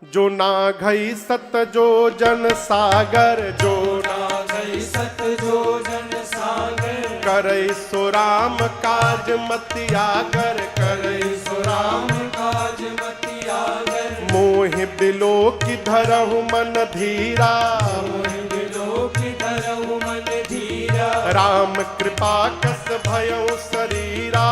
जो ना घई सत जो जन सागर, जो ना घई सत जो जन सागर, करई सो राम काज मतियागर, करई सो राम काज मतियागर। मोहि बिलो की धरहु मन धीरा, मोहि बिलो की धरहु मन धीरा। राम कृपा कस भयउ शरीरा,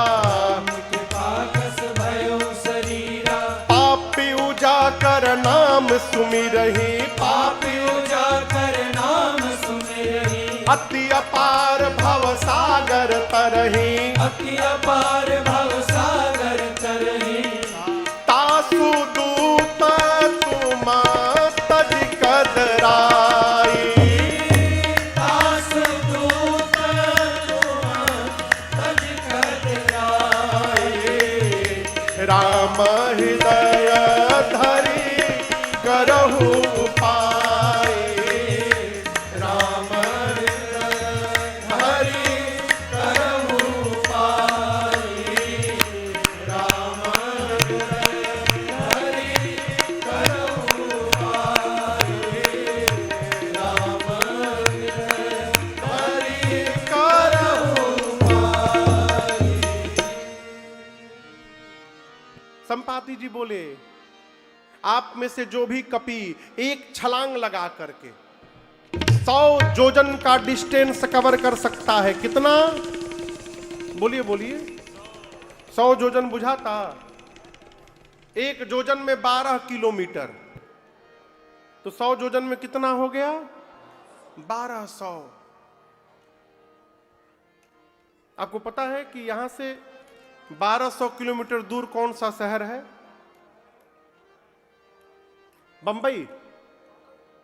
कृपा कस भयउ शरीरा। पापी उजाकर नाम सुमिरहि, पापी उजाकर नाम सुमिरहि, अति अपार भव सागर तरहि, अति अपार भव सागर तरहि। तासु दूत तुम तज कदराई, दास दूत तुम तज कदराई। राम हृदय धरि करहु पाई, राम हृदय धरि करहु पाई। राम हृदय धरि करहु पाई। राम हृदय धरि करहु पाई। संपाति जी बोले, आप में से जो भी कपि एक छलांग लगा करके 100 जोजन का डिस्टेंस कवर कर सकता है, कितना? बोलिए बोलिए। 100 जोजन बुझाता? एक जोजन में 12 किलोमीटर, तो 100 जोजन में कितना हो गया? 1200। आपको पता है कि यहां से 1200 किलोमीटर दूर कौन सा शहर है? बंबई।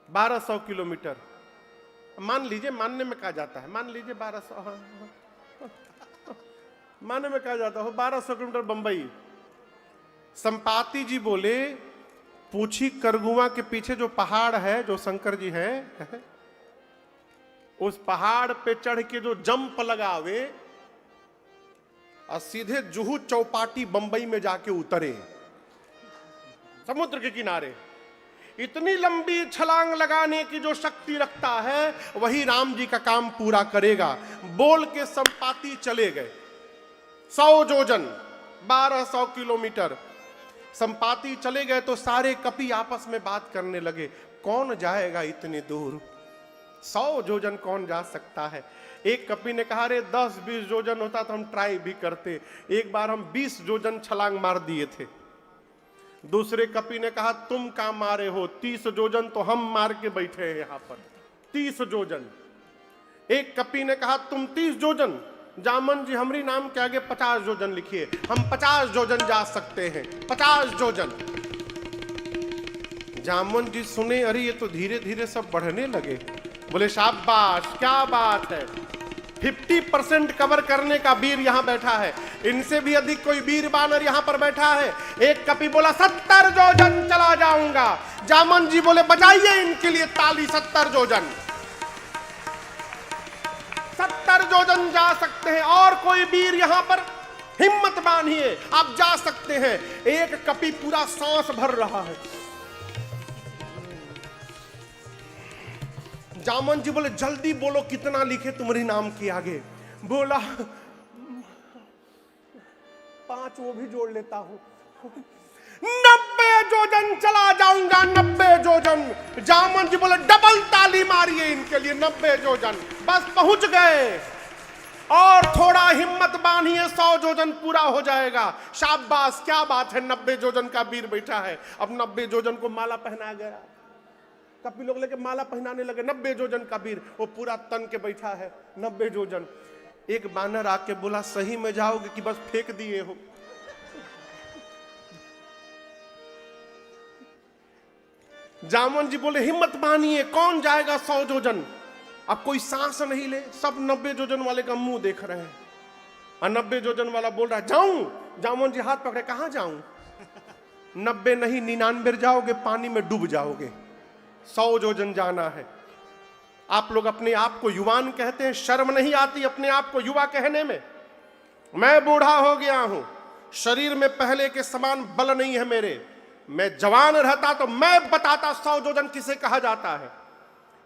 1200 किलोमीटर मान लीजिए, मानने में कहा जाता है, मान लीजिए 1200, मानने में कहा जाता है 1200 किलोमीटर बंबई। संपाति जी बोले, पूछी करगुआ के पीछे जो पहाड़ है, जो शंकर जी है, उस पहाड़ पे चढ़ के जो जंप लगावे और सीधे जुहू चौपाटी बंबई में जाके उतरे समुद्र के किनारे, इतनी लंबी छलांग लगाने की जो शक्ति रखता है वही राम जी का काम पूरा करेगा। बोल के संपाति चले गए। 100 जोजन 1200 किलोमीटर संपाति चले गए तो सारे कपि आपस में बात करने लगे, कौन जाएगा इतनी दूर? 100 जोजन कौन जा सकता है? एक कपि ने कहा, रे 10-20 जोजन होता तो हम ट्राई भी करते। एक बार हम 20 जोजन छलांग मार दिए थे। दूसरे कपि ने कहा, तुम कहां मारे हो? 30 जोजन तो हम मार के बैठे हैं यहां पर, 30 जोजन। एक कपि ने कहा, तुम 30 जोजन? जामन जी, हमरी नाम के आगे 50 जोजन लिखिए, हम 50 जोजन जा सकते हैं, 50 जोजन। जामन जी सुने, अरे ये तो धीरे धीरे सब बढ़ने लगे। बोले, शाबाश, क्या बात है, 50% कवर करने का वीर यहां बैठा है। इनसे भी अधिक कोई वीर बानर यहां पर बैठा है। एक कपि बोला, 70 जोजन चला जाऊंगा। जामन जी बोले, बजाइए इनके लिए ताली, 70 जोजन। 70 जोजन जा सकते हैं। और कोई वीर यहां पर? हिम्मत बांधिए, आप जा सकते हैं। एक कपि पूरा सांस भर रहा है। जामन जी बोले, जल्दी बोलो, कितना लिखे तुम्हारे नाम के आगे? बोला, 5 वो भी जोड़ लेता हूं, 90 जोजन चला जाऊंगा, 90 जोजन। जामन जी बोले, डबल ताली मारिए इनके लिए, 90 जोजन। बस पहुंच गए। और थोड़ा हिम्मत बांधिए, 100 जोजन पूरा हो जाएगा। शाबाश, क्या बात है, 90 जोजन का वीर बैठा है। अब 90 जोजन को माला पहना गया। कपि लोग लेके माला पहनाने लगे। 90 जोजन का वीर वो पूरा तन के बैठा है, 90 जोजन। एक बानर आके बोला, सही में जाओगे कि बस फेंक दिए हो? जामन जी बोले, हिम्मत बांधिए, कौन जाएगा 100 जोजन? अब कोई सांस नहीं ले, सब 90 जोजन वाले का मुंह देख रहे हैं। और 90 जोजन वाला बोल रहा है, जाऊं? जामन जी हाथ पकड़े, कहां जाऊं? 90 नहीं, 99 जाओगे, पानी में डूब जाओगे। 100 जोजन जाना है। आप लोग अपने आप को युवान कहते हैं, शर्म नहीं आती अपने आप को युवा कहने में? मैं बूढ़ा हो गया हूं, शरीर में पहले के समान बल नहीं है मेरे, मैं जवान रहता तो मैं बताता 100 योजन किसे कहा जाता है।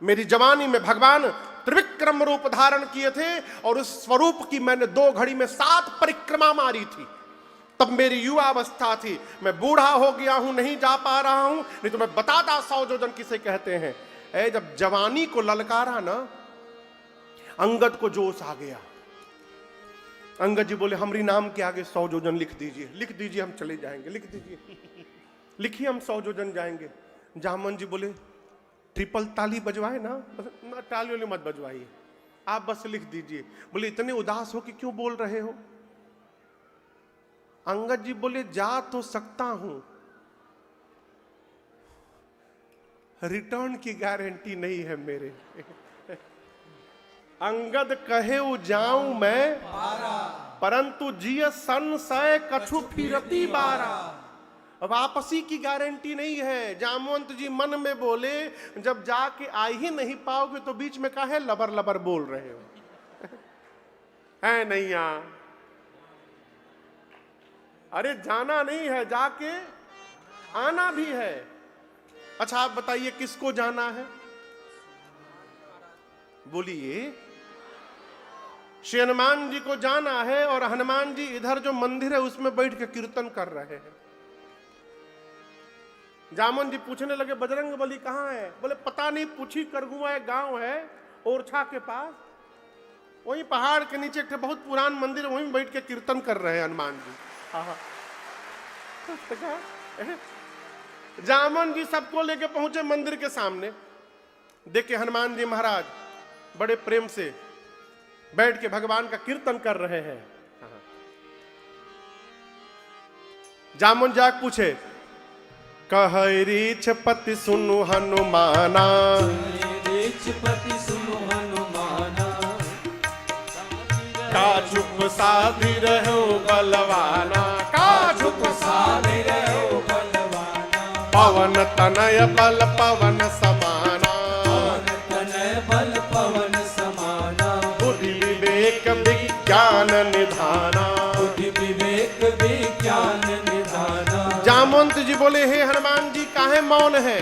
मेरी जवानी में भगवान त्रिविक्रम रूप धारण किए थे और उस स्वरूप की मैंने 2 घड़ी में 7 परिक्रमा मारी थी। तब मेरी युवा अवस्था थी। मैं बूढ़ा हो गया हूं, नहीं जा पा रहा हूं, नहीं तो मैं बताता 100 योजन किसे कहते हैं। ऐ जब जवानी को ललकारा ना, अंगद को जोश आ गया। अंगद जी बोले हमरी नाम के आगे 100 योजन लिख दीजिए, लिख दीजिए, हम चले जाएंगे, लिख दीजिए, लिखिए हम 100 योजन जाएंगे। जामन जी बोले ट्रिपल ताली बजवाए ना, ताली वाली मत बजवाइए, आप बस लिख दीजिए। बोले इतने उदास हो कि क्यों बोल रहे हो? अंगद जी बोले जा तो सकता हूं, रिटर्न की गारंटी नहीं है मेरे। अंगद कहे जाऊं मैं, परंतु जिय संशय कछु फिरती बारा। वापसी की गारंटी नहीं है। जामवंत जी मन में बोले जब जाके आ ही नहीं पाओगे तो बीच में काहे लबर लबर बोल रहे हो? है नैया, अरे जाना नहीं है, जाके आना भी है। अच्छा आप बताइए किसको जाना है? बोलिए। श्री हनुमान जी को जाना है और हनुमान जी इधर जो मंदिर है उसमें बैठ के कीर्तन कर रहे हैं। जामन जी पूछने लगे बजरंग बली कहाँ है? बोले पता नहीं, पूछी करगुआ एक गांव है ओरछा के पास, वहीं पहाड़ के नीचे एक बहुत पुरान मंदिर है, वहीं बैठ के कीर्तन कर रहे हैं हनुमान जी। जामन जी सबको लेके पहुंचे मंदिर के सामने। देखे हनुमान जी महाराज बड़े प्रेम से बैठ के भगवान का कीर्तन कर रहे हैं। जामुन जाग पूछे कहरीछ पति सुनु हनुमाना, पति सुनु हनुमाना, का चुप साधी रहो बलवाना, का चुप साधे रहो बलवाना, पवन तनय बल पवन समाना, पवन तनय बल पवन समाना, बुद्धि विवेक विज्ञान निधाना, बुद्धि विवेक विज्ञान निधाना। जामवंत जी बोले हे हनुमान जी काहे मौन है?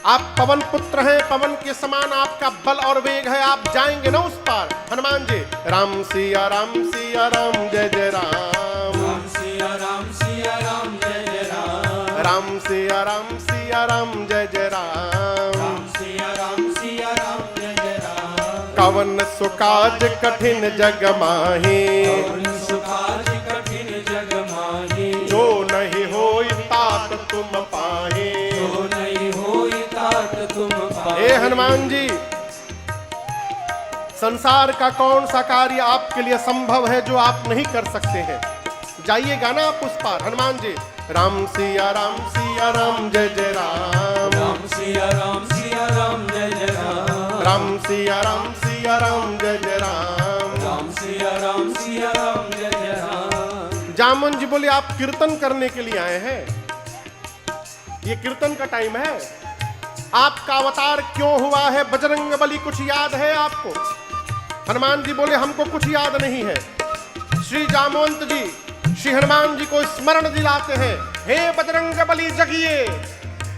आप पवन पुत्र हैं, पवन के समान आपका बल और वेग है, आप जाएंगे ना उस पार। हनुमान जी राम सिया राम सिया राम जय जय राम, राम सिया राम सिया राम जय जय राम, राम सिया राम सिया राम जय जय राम, राम सिया राम सिया राम जय जय राम। कवन सुकाज कठिन जग माही, कवन सुकाज कठिन जग माही, जो नहीं होई तात तुम पाही, जो नहीं होई तात तुम पाही। हे हनुमान जी संसार का कौन सा कार्य आपके लिए संभव है जो आप नहीं कर सकते हैं? जाइएगा ना आप उस पार। हनुमान जी राम सिया राम जय जय राम, राम सिया राम जय जय राम, राम सिया राम जय जय राम, राम सिया राम जय जय राम। जामन जी बोले आप कीर्तन करने के लिए आए हैं, ये कीर्तन का टाइम है। आपका अवतार क्यों हुआ है? बजरंग बली कुछ याद है आपको? हनुमान जी बोले हमको कुछ याद नहीं है। श्री जामवंत जी श्री हनुमान जी को स्मरण दिलाते हैं, हे बजरंग बली जगिए,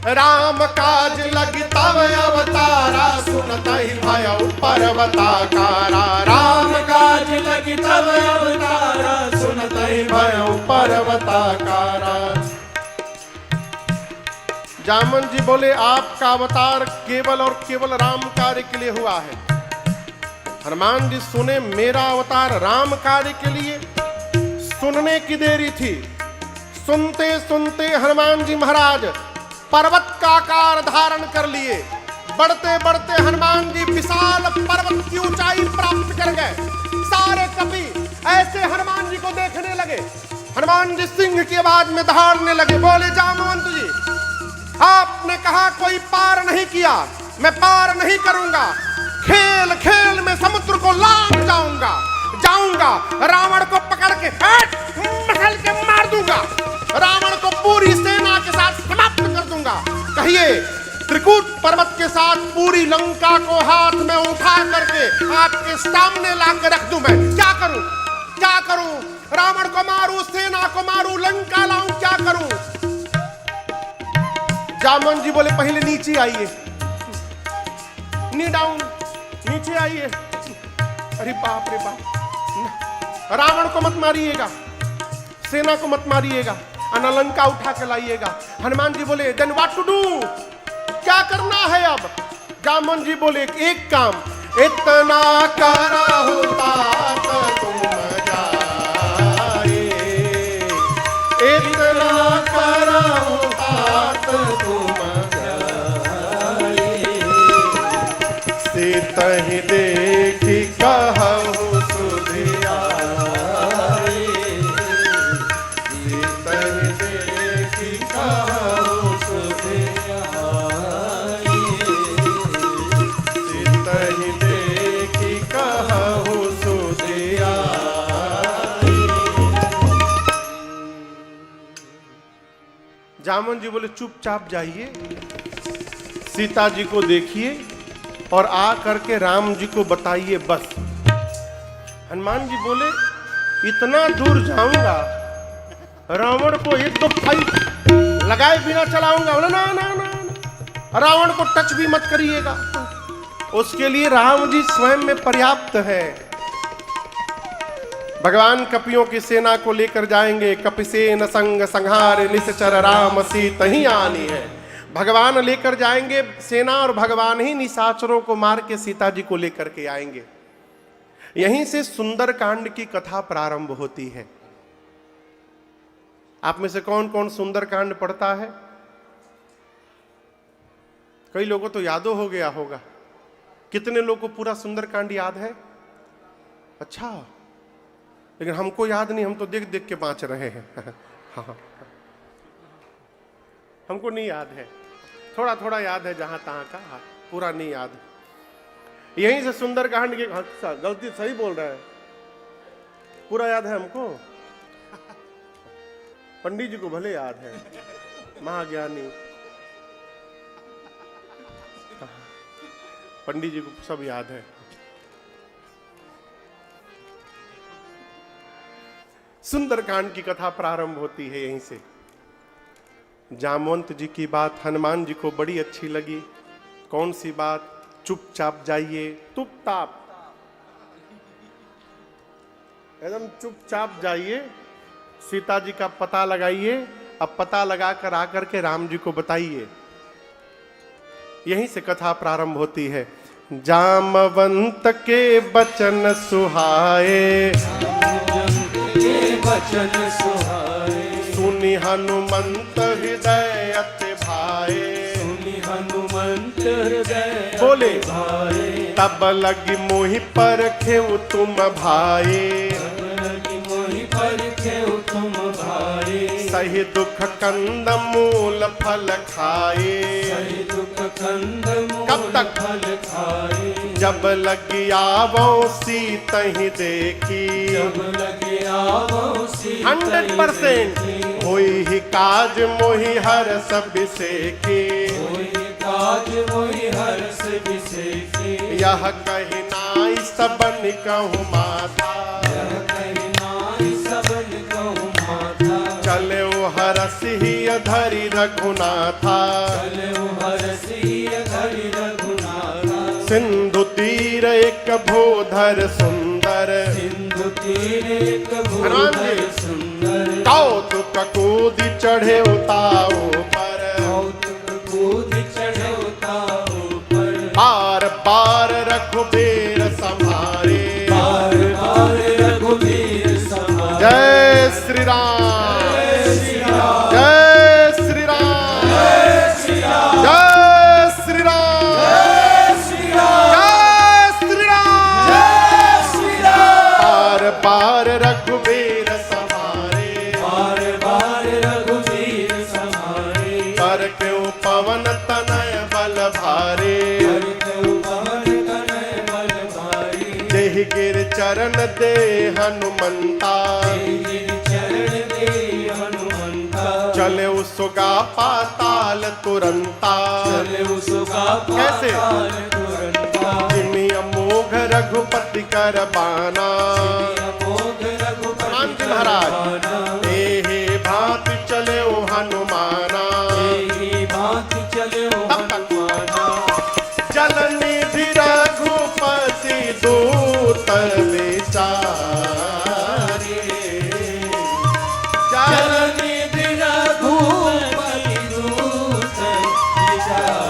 राम काज लगी तब अवतारा, सुनतहि भयउ पर्वताकारा, राम काज लगी तब अवतारा, सुनतहि भयउ पर्वताकारा। जामन जी बोले आपका अवतार केवल और केवल राम कार्य के लिए हुआ है। हनुमान जी सुने मेरा अवतार राम कार्य के लिए? सुनने की देरी थी। सुनते सुनते हनुमान जी महाराज पर्वत का आकार धारण कर लिए। बढ़ते बढ़ते हनुमान जी विशाल पर्वत की ऊंचाई प्राप्त कर गए। सारे कपि ऐसे हनुमान जी को देखने लगे। हनुमान जी सिंह की आवाज में दहाड़ने लगे, बोले जामवंत जी आपने कहा कोई पार नहीं किया, मैं पार नहीं करूंगा। खेल खेल में समुद्र को लांघ जाऊंगा, रावण को पकड़ के मसल के मार दूंगा, रावण को पूरी सेना के साथ समाप्त कर दूंगा। कहिए त्रिकूट पर्वत के साथ पूरी लंका को हाथ में उठा करके आपके सामने लाकर रख दूं। मैं क्या करूं? रावण को मारूं, सेना को मारूं, लंका लाऊं, क्या करूं? जामवन जी बोले पहले नीचे आइए, नी डाउन, नीचे आइए। अरे बाप रे बाप, रावण को मत मारिएगा, सेना को मत मारिएगा, अनलंका उठा के लाइएगा। हनुमान जी बोले देन व्हाट टू डू, क्या करना है अब? जामवन जी बोले एक काम, इतना करहु तात तुम जाए, इतना करहु तात तुम जाए, सीतहि देखि कहु सुध आए, सीतहि देखि कहु सुध आए, सीतहि देखि कहु सुध आए। जामवन जी बोले चुपचाप जाइए, सीता जी को देखिए और आ करके राम जी को बताइए बस। हनुमान जी बोले इतना दूर जाऊंगा, रावण को एक दो फाइट लगाए बिना चलाऊंगा। बोले ना ना ना, रावण को टच भी मत करिएगा, उसके लिए राम जी स्वयं में पर्याप्त है। भगवान कपियों की सेना को लेकर जाएंगे, कपिसेन संग संहार निश्चर राम सीत ही आनी है। भगवान लेकर जाएंगे सेना और भगवान ही निशाचरों को मार के सीता जी को लेकर के आएंगे। यहीं से सुंदर कांड की कथा प्रारंभ होती है। आप में से कौन कौन सुंदर कांड पढ़ता है? कई लोगों तो यादो हो गया होगा। कितने लोगों को पूरा सुंदर कांड याद है? अच्छा, लेकिन हमको याद नहीं, हम तो देख देख के बाँच रहे हैं। हाँ, हमको नहीं याद है, थोड़ा थोड़ा याद है जहां तहां का, पूरा नहीं याद। यहीं से सुंदर कांड की गलती, सही बोल रहे हैं, पूरा याद है हमको। पंडित जी को भले याद है, महाज्ञानी पंडित जी को सब याद है। सुंदर कांड की कथा प्रारंभ होती है यहीं से। जामवंत जी की बात हनुमान जी को बड़ी अच्छी लगी। कौन सी बात? चुपचाप जाइए, चुपचाप, एकदम चुपचाप जाइए, सीता जी का पता लगाइए। अब पता लगाकर आकर के राम जी को बताइए। यहीं से कथा प्रारंभ होती है। जामवंत के बचन सुहाए, बचन सुहाए, सुनि हनुमंत हृदय अति भाए, सुनि हनुमंत हृदय बोले भाए, तब लगी मोहि परखेउ तुम भाए, तब लगी मोहि परखेउ तुम भाए, सही दुख कंद मूल फल खाए, सही दुख कंद कब तक? फल खाए, जब लगी आवो सीतहि देखी, जब लगे आवो सीता 100% होई ही काज मोहि हरस बिसेखी, कोई काज मोहि हर्ष बिसेखी, यह कहि नाई सबन कहु माता, यह कहि नाई सबन कहु माता, चले हरस ही धरि रघुनाथा, चले हरसी धरि रघुनाथा, सिंधु तीर एक भूधर सुंदर, सिंधु तीरे हनुमान जी। कबूतर सुंदर, कौतुक कूदि चढ़े उताओ पर, कौतुक कूद चढ़े उताओ पर, बार बार रघुबीर संहारे, बार बार रघुवीर समारे, जय श्री राम, जय श्री राम, जय श्री राम, जय श्री राम, जय श्री राम, जय श्री राम, जय श्री राम। जय श्री राम, बार बार रघुबीर संहारे, बार बार रघुवीर समारे, पर क्यों पवन तनय बल भारे, करतु पवन तनय बल भारी, देहि गिर चरण दे हनुमंता, तेहि चरण दे हनुमंता, चले सुगा पाताल तुरंता, चले उसका कैसे? पाताल तुरंता, जिमि अमोघ रघुपति कर बाना, अमोघ रघुपति जी महाराज। करवाना, हे भांति चले हनुमाना, तेहि भांति चले हनुमाना। जलनिधि रघुपति दूत विचारे, जलनिधि रघुपति दूत विचारे।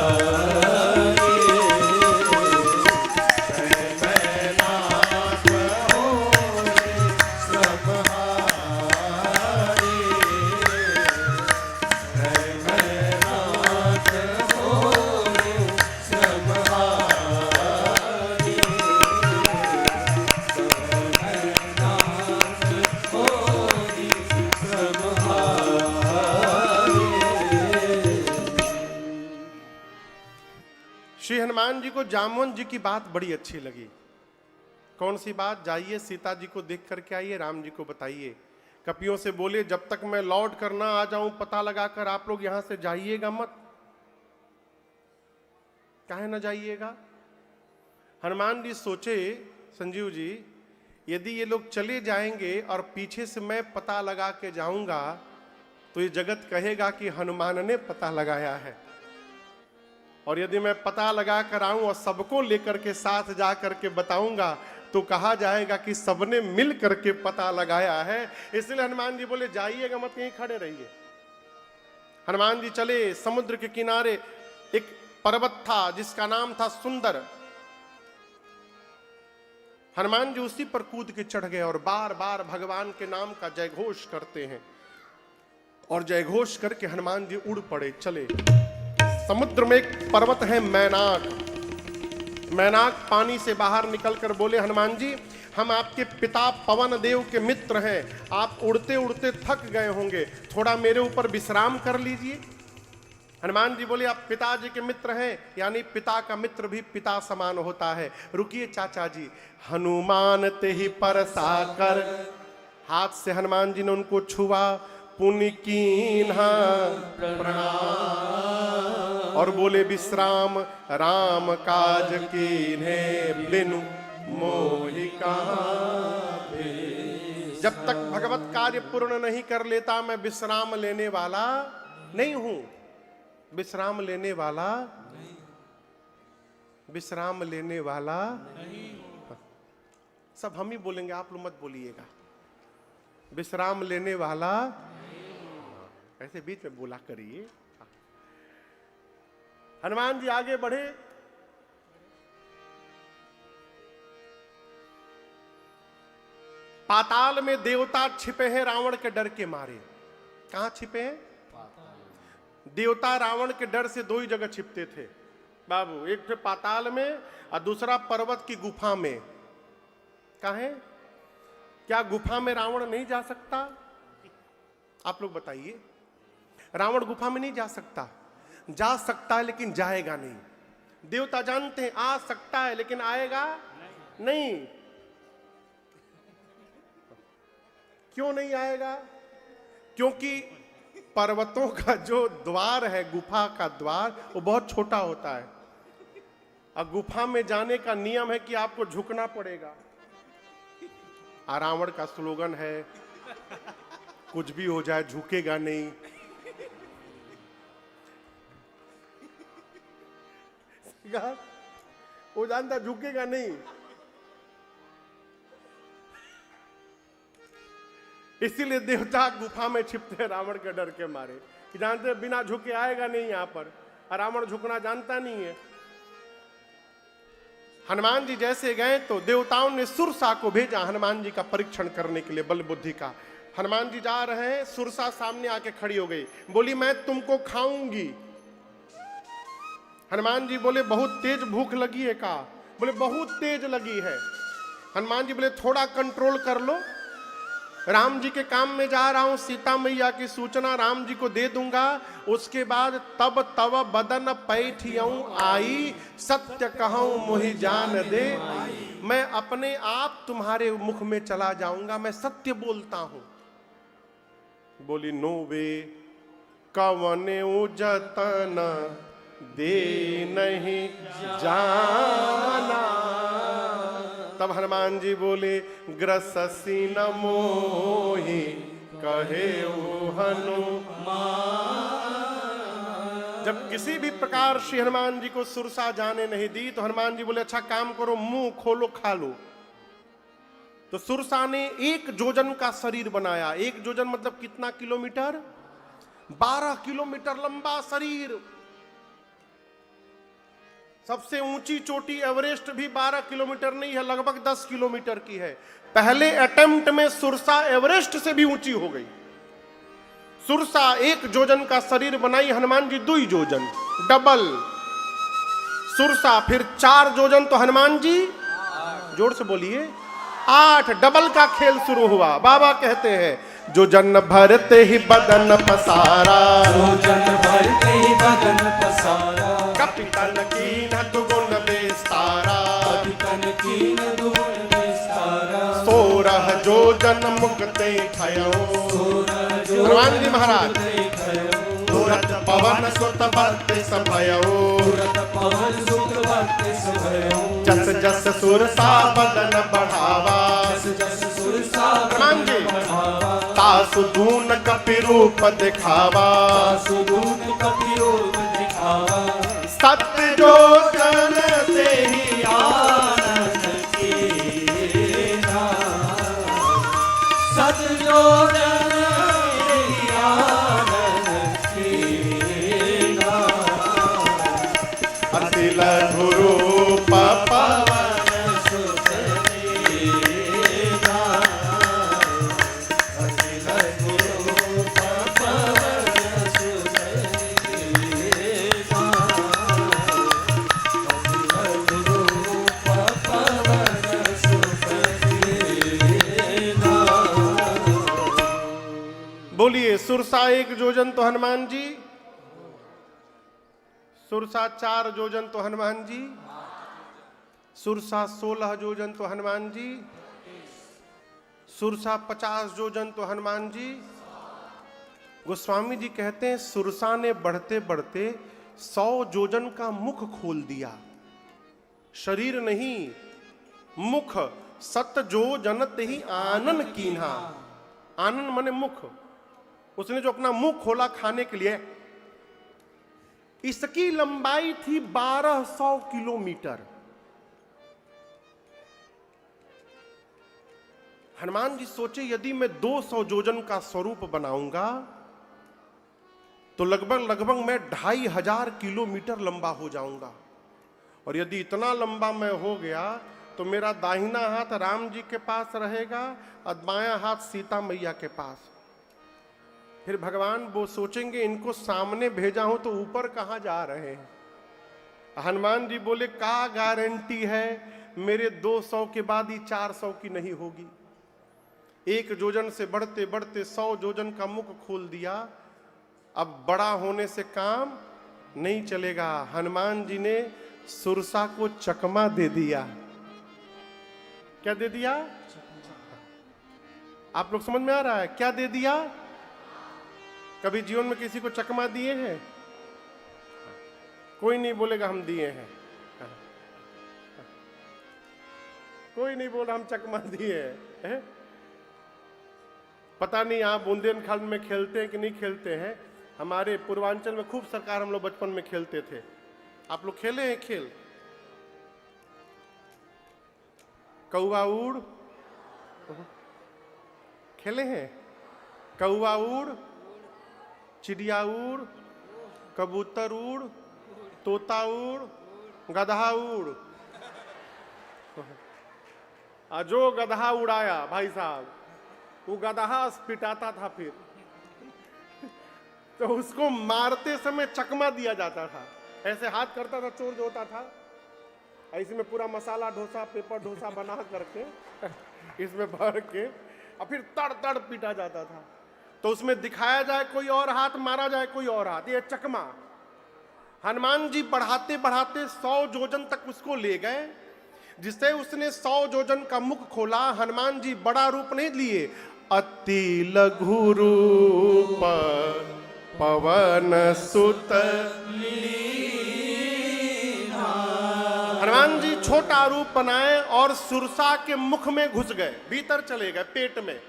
मैनाक होए श्रमहारे, मैनाक होए श्रमहारे। मैनाक होए श्रमहारे। श्री हनुमान जी को जामवंत जी की बात बड़ी अच्छी लगी। कौन सी बात? जाइए सीता जी को देख करके आइए, राम जी को बताइए। कपियों से बोले जब तक मैं लौट कर ना आ जाऊं पता लगाकर आप लोग यहां से जाइएगा मत। काहे ना जाइएगा? हनुमान जी सोचे, संजीव जी यदि ये लोग चले जाएंगे और पीछे से मैं पता लगा के जाऊंगा तो ये जगत कहेगा कि हनुमान ने पता लगाया है, और यदि मैं पता लगा कर आऊं और सबको लेकर के साथ जा करके बताऊंगा तो कहा जाएगा कि सबने मिल करके पता लगाया है। इसलिए हनुमान जी बोले जाइएगा मत, कहीं खड़े रहिए। हनुमान जी चले। समुद्र के किनारे एक पर्वत था जिसका नाम था सुंदर। हनुमान जी उसी पर कूद के चढ़ गए और बार बार भगवान के नाम का जयघोष करते हैं, और जयघोष करके हनुमान जी उड़ पड़े, चले। समुद्र में एक पर्वत है मैनाक। मैनाक पानी से बाहर निकलकर बोले हनुमान जी हम आपके पिता पवन देव के मित्र हैं, आप उड़ते उड़ते थक गए होंगे, थोड़ा मेरे ऊपर विश्राम कर लीजिए। हनुमान जी बोले आप पिताजी के मित्र हैं, यानी पिता का मित्र भी पिता समान होता है। रुकिए चाचा जी। हनुमान ते ही परसा कर, हाथ से हनुमान जी ने उनको छुआ, पुनि कीन्हा प्रणाम, और बोले विश्राम राम काज कीन्हे बिनु मोहि कहाँ भेष। जब तक भगवत कार्य पूर्ण नहीं कर लेता मैं विश्राम लेने वाला नहीं हूं। विश्राम लेने वाला विश्राम लेने वाला सब हम ही बोलेंगे, आप लोग मत बोलिएगा। विश्राम लेने वाला ऐसे बीच में बोला करिए। हनुमान जी आगे बढ़े। पाताल में देवता छिपे हैं रावण के डर के मारे। कहां छिपे हैं? देवता रावण के डर से दो ही जगह छिपते थे बाबू, एक थे पाताल में और दूसरा पर्वत की गुफा में। कहां? क्या गुफा में रावण नहीं जा सकता? आप लोग बताइए। रावण गुफा में नहीं जा सकता? जा सकता है लेकिन जाएगा नहीं। देवता जानते हैं आ सकता है लेकिन आएगा नहीं। क्यों नहीं आएगा? क्योंकि पर्वतों का जो द्वार है, गुफा का द्वार, वो बहुत छोटा होता है, और गुफा में जाने का नियम है कि आपको झुकना पड़ेगा। रावण का स्लोगन है कुछ भी हो जाए झुकेगा नहीं। वो जानता झुकेगा नहीं, इसीलिए देवता गुफा में छिपते हैं रावण के डर के मारे, कि जानते बिना झुके आएगा नहीं यहां पर। रावण झुकना जानता नहीं है। हनुमान जी जैसे गए तो देवताओं ने सुरसा को भेजा हनुमान जी का परीक्षण करने के लिए, बल बुद्धि का। हनुमान जी जा रहे हैं, सुरसा सामने आके खड़ी हो गई, बोली मैं तुमको खाऊंगी। हनुमान जी बोले बहुत तेज भूख लगी है का? बोले बहुत तेज लगी है। हनुमान जी बोले थोड़ा कंट्रोल कर लो, राम जी के काम में जा रहा हूं, सीता मैया की सूचना राम जी को दे दूंगा, उसके बाद तब तव बदन पैठियऊं आई, सत्य कहूं मोहि जान दे। मैं अपने आप तुम्हारे मुख में चला जाऊंगा, मैं सत्य बोलता हूं। बोली नो वे कवने जतन दे नहीं जाना। तब हनुमान जी बोले ग्रससी न मोहि कहे हनुमान। जब किसी भी प्रकार श्री हनुमान जी को सुरसा जाने नहीं दी तो हनुमान जी बोले अच्छा काम करो, मुंह खोलो खा लो। तो सुरसा ने 1 जोजन का शरीर बनाया। 1 जोजन मतलब कितना किलोमीटर? 12 किलोमीटर लंबा शरीर। सबसे ऊंची चोटी एवरेस्ट भी 12 किलोमीटर नहीं है, लगभग 10 किलोमीटर की है। पहले अटेम्प्ट में सुरसा एवरेस्ट से भी ऊंची हो गई। सुरसा 1 जोजन का शरीर बनाई, हनुमान जी 2 जोजन, डबल। सुरसा फिर 4 जोजन तो हनुमान जी, जोर से बोलिए, 8, डबल का खेल शुरू हुआ। बाबा कहते हैं जो जन भरते ही बदन पसारा, जो जन भरते ही बदन पसारा, कपितन कीन दुगुन विस्तारा, कपितन कीन दुगुन विस्तारा, 16 जोजन मुक्ते ठयो। हनुमान जी महाराज तुरत पवन सुत भरते सभयो, तुरत पवन सुत भरते सभयो, जस जस सुरसा बदन बढ़ावा, जस जस सुरसा हनुमान जी बढ़ावा, तासु धून कपि रूप दिखावा, सुदूत कपिरूप दिखावा, सत्य जो जन से ही आनंद कीना, सतजो जन ही आनंद कीना, अति लघु रूप पवन सुत देना, अति लघु रूप पवन सुत देना, अति लघु रूप पवन सुत देना। बोलिए सुरसा 1 जोजन तो हनुमान जी, सुरसा 4 जोजन तो हनुमान जी, सुरसा 16 जोजन तो हनुमान जी, सुरसा 50 जोजन तो हनुमान जी। गोस्वामी जी कहते हैं सुरसा ने बढ़ते बढ़ते 100 जोजन का मुख खोल दिया, शरीर नहीं, मुख। सत जो जनत ही आनन कीन्हा, आनन माने मुख। उसने जो अपना मुंह खोला खाने के लिए, इसकी लंबाई थी 1200 किलोमीटर। हनुमान जी सोचे यदि मैं 200 जोजन का स्वरूप बनाऊंगा तो लगभग लगभग मैं 2500 किलोमीटर लंबा हो जाऊंगा, और यदि इतना लंबा मैं हो गया तो मेरा दाहिना हाथ राम जी के पास रहेगा और बायां हाथ सीता मैया के पास। फिर भगवान वो सोचेंगे इनको सामने भेजा हूं तो ऊपर कहां जा रहे हैं। हनुमान जी बोले का गारंटी है मेरे 200 के बाद ही 400 की नहीं होगी। 1 जोजन से बढ़ते बढ़ते 100 जोजन का मुख खोल दिया। अब बड़ा होने से काम नहीं चलेगा। हनुमान जी ने सुरसा को चकमा दे दिया। क्या दे दिया? आप लोग समझ में आ रहा है क्या दे दिया? कभी जीवन में किसी को चकमा दिए हैं? कोई नहीं बोलेगा हम दिए हैं, कोई नहीं बोला हम चकमा दिए हैं। पता नहीं आप बुंदेलखंड में खेलते हैं कि नहीं खेलते हैं। हमारे पूर्वांचल में खूब सरकार हम लोग बचपन में खेलते थे। आप लोग खेले हैं खेल? कौआ उड़ खेले हैं? कौआ उड़, चिड़िया उड़, कबूतर उड़, तोता उड़, गधा उड़। जो गधा उड़ाया भाई साहब, वो गधा पिटाता था फिर तो उसको मारते समय चकमा दिया जाता था। ऐसे हाथ करता था, चोर जो होता था, इसमें पूरा मसाला डोसा, पेपर डोसा बना करके इसमें भर के और फिर तड़ तड़ पीटा जाता था। तो उसमें दिखाया जाए कोई और हाथ, मारा जाए कोई और हाथ, ये चकमा। हनुमान जी बढ़ाते बढ़ाते 100 जोजन तक उसको ले गए, जिससे उसने 100 जोजन का मुख खोला। हनुमान जी बड़ा रूप नहीं लिए, अति लघु रूप पवन सुत लीना। हनुमान जी छोटा रूप बनाए और सुरसा के मुख में घुस गए, भीतर चले गए, पेट में।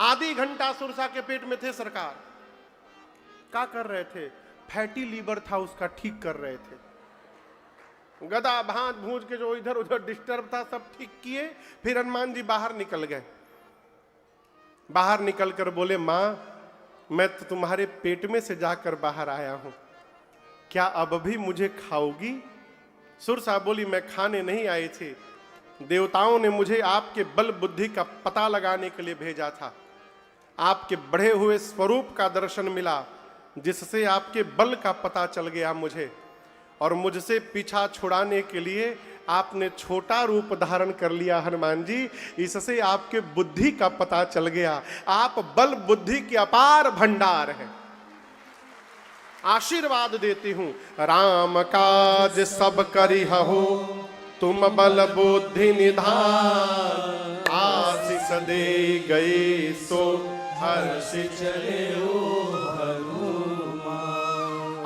आधी घंटा सुरसा के पेट में थे सरकार। क्या कर रहे थे? फैटी लीवर था उसका ठीक कर रहे थे। गदा भांज भूज के जो इधर उधर डिस्टर्ब था सब ठीक किए। फिर हनुमान जी बाहर निकल गए। बाहर निकलकर बोले, मां मैं तो तुम्हारे पेट में से जाकर बाहर आया हूं, क्या अब भी मुझे खाओगी? सुरसा बोली, मैं खाने नहीं आए थे, देवताओं ने मुझे आपके बल बुद्धि का पता लगाने के लिए भेजा था। आपके बढ़े हुए स्वरूप का दर्शन मिला, जिससे आपके बल का पता चल गया मुझे, और मुझसे पीछा छुड़ाने के लिए आपने छोटा रूप धारण कर लिया हनुमान जी, इससे आपके बुद्धि का पता चल गया। आप बल बुद्धि के अपार भंडार हैं। आशीर्वाद देती हूं, राम काज सब करिहु, तुम बल बुद्धि निधान, आशीष दे गए सो हर्ष चले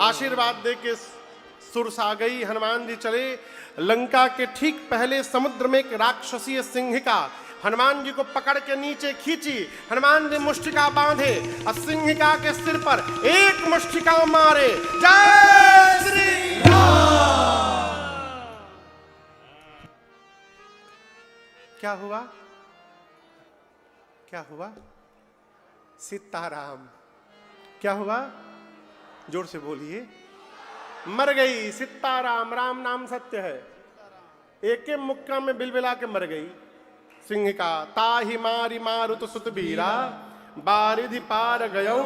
आशीर्वाद दे के सुरसा गई। हनुमान जी चले। लंका के ठीक पहले समुद्र में एक राक्षसीय सिंहिका हनुमान जी को पकड़ के नीचे खींची। हनुमान जी मुष्टिका बांधे और सिंहिका के सिर पर एक मुष्टिका मारे। जय श्री राम। क्या हुआ? क्या हुआ? सीताराम। क्या हुआ? जोर से बोलिए। मर गई सीताराम। राम नाम सत्य है। एक के मुक्का में बिलबिला के मर गई सिंहिका। ताहि मारी मारुत सुत बीरा, बारिधि पार गयो।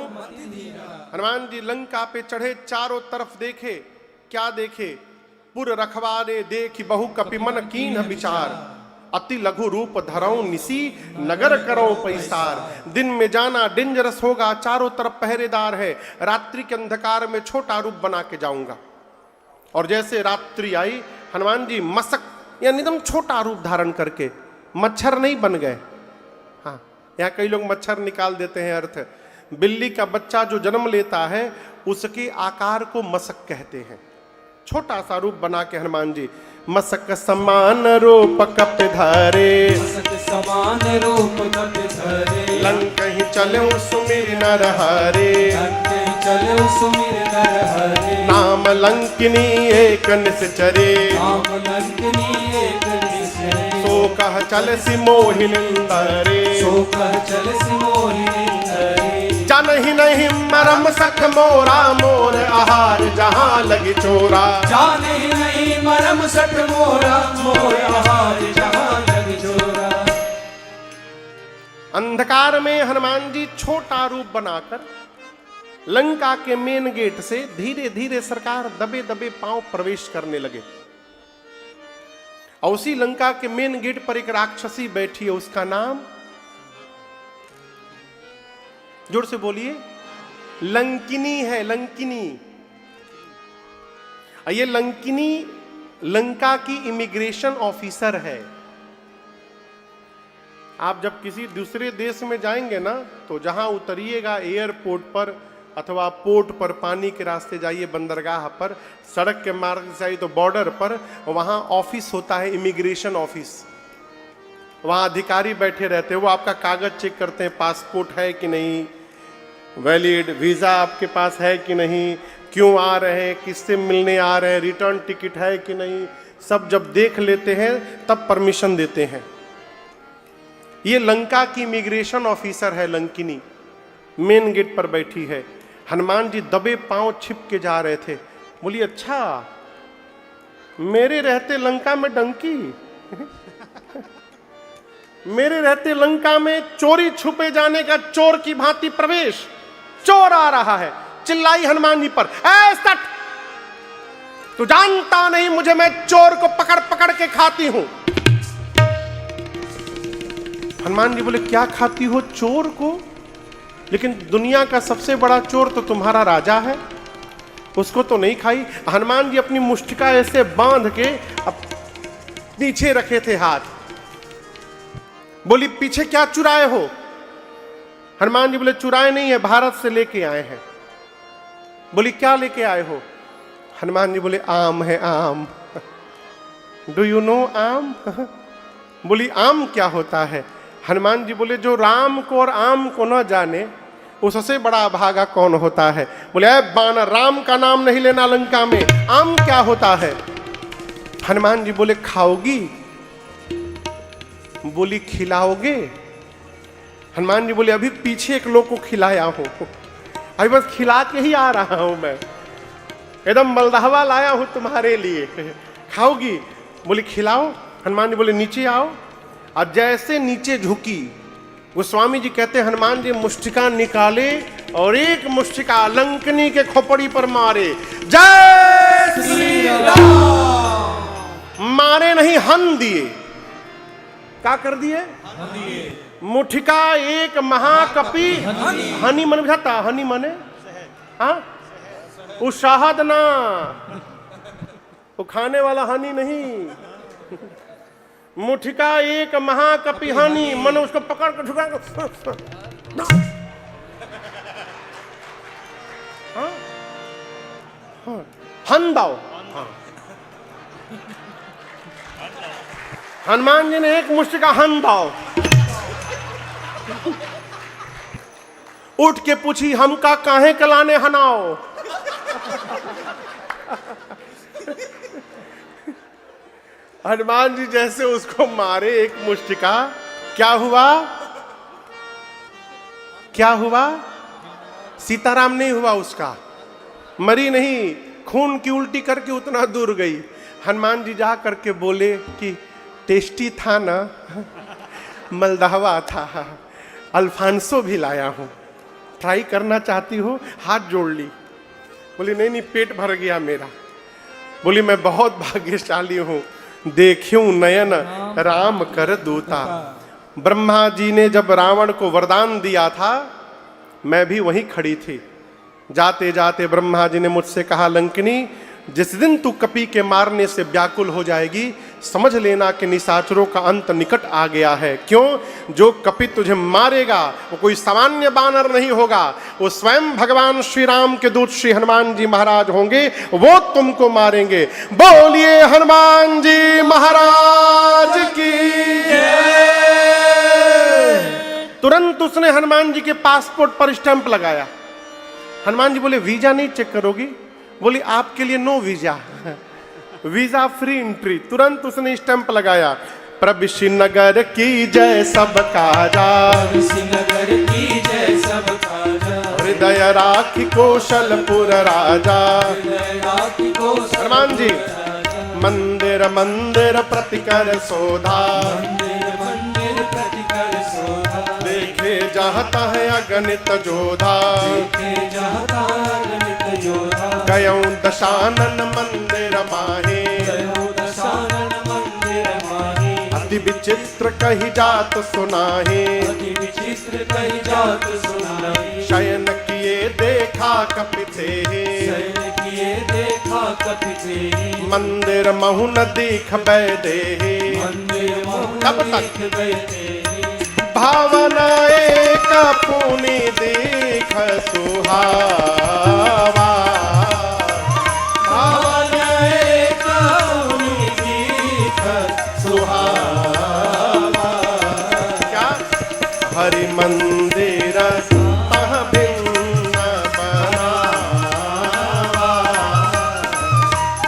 हनुमान जी लंका पे चढ़े, चारों तरफ देखे। क्या देखे? पुर रखवारे देखी बहु कपि मन कीन्ह विचार, अति लघु रूप धरऊं निसी, नगर करो पैसार। दिन में जाना डेंजरस होगा, चारों तरफ पहरेदार है। रात्रि के अंधकार में छोटा रूप बना के जाऊंगा। और जैसे रात्रि आई, हनुमान जी मसक यानी एकदम छोटा रूप धारण करके, मच्छर नहीं बन गए। हाँ, यहाँ कई लोग मच्छर निकाल देते हैं अर्थ। बिल्ली का बच्चा जो जन्म लेता है उसके आकार को मसक कहते हैं। छोटा सा रूप बना के हनुमान जी मसक समान रूप कप धारे, मसक समान रूप कप धरे। लंक ही चले सुमिर नर हरे, लंक चले सुमिर नर हरे। नाम लंकिनी एक निश्चरे, नाम लंकिनी एक निश्चरे। सो कह चल सि मोहिनिंदरे, सो कह चल सि मोहिनिंदरे। जन ही नहीं मरम सख मोरा, मोर आहार जहां लगी चोरा। जाने ही नहीं मरम सठ मोरा, मोर आहार जहां लगी चोरा। अंधकार में हनुमान जी छोटा रूप बनाकर लंका के मेन गेट से धीरे धीरे सरकार दबे दबे पांव प्रवेश करने लगे। और उसी लंका के मेन गेट पर एक राक्षसी बैठी है, उसका नाम, जोर से बोलिए, लंकिनी है। लंकिनी। ये लंकिनी लंका की इमिग्रेशन ऑफिसर है। आप जब किसी दूसरे देश में जाएंगे ना, तो जहां उतरिएगा एयरपोर्ट पर अथवा पोर्ट पर, पानी के रास्ते जाइए, बंदरगाह पर, सड़क के मार्ग से जाइए तो बॉर्डर पर, वहां ऑफिस होता है, इमिग्रेशन ऑफिस। वहां अधिकारी बैठे रहते हैं, वो आपका कागज चेक करते हैं, पासपोर्ट है कि नहीं, वैलिड वीजा आपके पास है कि नहीं, क्यों आ रहे हैं, किससे मिलने आ रहे हैं, रिटर्न टिकट है कि नहीं, सब जब देख लेते हैं तब परमिशन देते हैं। ये लंका की इमिग्रेशन ऑफिसर है लंकिनी, मेन गेट पर बैठी है। हनुमान जी दबे पांव छिप के जा रहे थे। बोली, अच्छा मेरे रहते लंका में डंकी मेरे रहते लंका में चोरी छुपे जाने का चोर की भांति प्रवेश, चोर आ रहा है। चिल्लाई हनुमान जी पर, ऐ सट, तू जानता नहीं मुझे, मैं चोर को पकड़ पकड़ के खाती हूं। हनुमान जी बोले, क्या खाती हो चोर को? लेकिन दुनिया का सबसे बड़ा चोर तो तुम्हारा राजा है, उसको तो नहीं खाई। हनुमान जी अपनी मुष्टिका ऐसे बांध के अब पीछे रखे थे हाथ। बोली, पीछे क्या चुराए हो? हनुमान जी बोले, चुराए नहीं है, भारत से लेके आए हैं। बोली, क्या लेके आए हो? हनुमान जी बोले, आम है, आम। डू यू नो आम? बोली, आम क्या होता है? हनुमान जी बोले, जो राम को और आम को न जाने उससे बड़ा भागा कौन होता है? बोले अरे बानर, राम का नाम नहीं लेना लंका में, आम क्या होता है? हनुमान जी बोले खाओगी? बोली खिलाओगे? हनुमान जी बोले अभी पीछे एक लोग को खिलाया हूं, अभी बस खिला के ही आ रहा हूं, मैं एकदम मलदहवा लाया हूं तुम्हारे लिए, खाओगी? बोली खिलाओ। हनुमान जी बोले नीचे आओ। और जैसे नीचे झुकी, गोस्वामी जी कहते हैं हनुमान जी मुष्टिका निकाले और एक मुष्टिका लंकनी के खोपड़ी पर मारे। जय श्री राम। मारे नहीं, हन दिए। क्या कर दिए? मुठिका एक महाकपि। हनी मन बुझाता? हनी मने हाँ, वो शहद ना, वो खाने वाला हनी नहीं। मुठिका एक महाकपि हनी, मन उसको पकड़ कर झुका हन दाओ। हनुमान जी ने एक मुष्टिका हन दाओ। उठ के पूछी हमका काहे कलाने हनाओ? हनुमान जी जैसे उसको मारे एक मुष्टिका, क्या हुआ? क्या हुआ? सीताराम नहीं हुआ उसका, मरी नहीं, खून की उल्टी करके उतना दूर गई। हनुमान जी जा करके बोले कि टेस्टी था ना, मलदहवा था, अल्फांसो भी लाया हूं, ट्राई करना चाहती हो? हाथ जोड़ ली। बोली नहीं नहीं, पेट भर गया मेरा। बोली मैं बहुत भाग्यशाली हूं, देखूं नयन राम कर दूता। ब्रह्मा जी ने जब रावण को वरदान दिया था, मैं भी वहीं खड़ी थी। जाते जाते ब्रह्मा जी ने मुझसे कहा लंकिनी, जिस दिन तू कपि के मारने से व्याकुल हो जाएगी, समझ लेना कि निशाचरों का अंत निकट आ गया है। क्यों? जो कपि तुझे मारेगा वो कोई सामान्य बानर नहीं होगा, वो स्वयं भगवान श्री राम के दूत श्री हनुमान जी महाराज होंगे, वो तुमको मारेंगे। बोलिए हनुमान जी महाराज की जय। तुरंत उसने हनुमान जी के पासपोर्ट पर स्टैंप लगाया। हनुमान जी बोले वीजा नहीं चेक करोगी? बोली आपके लिए no visa, visa free entry. तुरंत उसने स्टैंप लगाया। प्रभु नगर की जय सब काजा, नगर की जय सब काजा, हृदय राखी कौशलपुर राजा। हनुमान जी मंदिर मंदिर प्रतिकर सोधा, मंदिर प्रतिकर सोधा, देखे जाता है अगणित जोधा, देखे जाता अगणित योधा। गयों दशानन मंदिर माहे, गयो दशानन मंदिर माहे, अति विचित्र कही जात सुनाहे, अति विचित्र कही जात सुनाई। शयन किए देखा कपि थे, शयन किए देखा कपि थे, मंदिर महु न दीख बैदे। मंदिर महु कब न तक? दीख बैदे। भावना एक पुनि देख सुहावा, भावना एक पुनि देख सुहावा। क्या? हरि मंदिर तह भिन्न बनावा,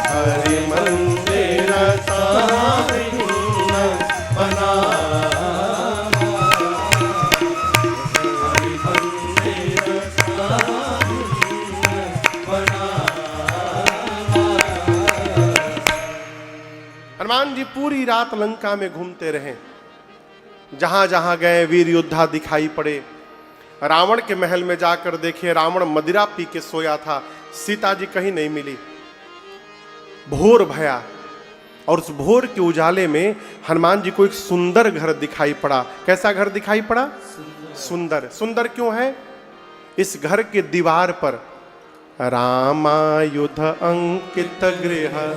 हरि मंदिर तह भिन्न बनावा। हनुमान जी पूरी रात लंका में घूमते रहे, जहां जहां गए वीर योद्धा दिखाई पड़े। रावण के महल में जाकर देखे, रावण मदिरा पी के सोया था, सीता जी कहीं नहीं मिली। भोर भया और उस भोर के उजाले में हनुमान जी को एक सुंदर घर दिखाई पड़ा। कैसा घर दिखाई पड़ा? सुंदर। सुंदर क्यों है? इस घर के दीवार पर रामायुध अंकित गृह,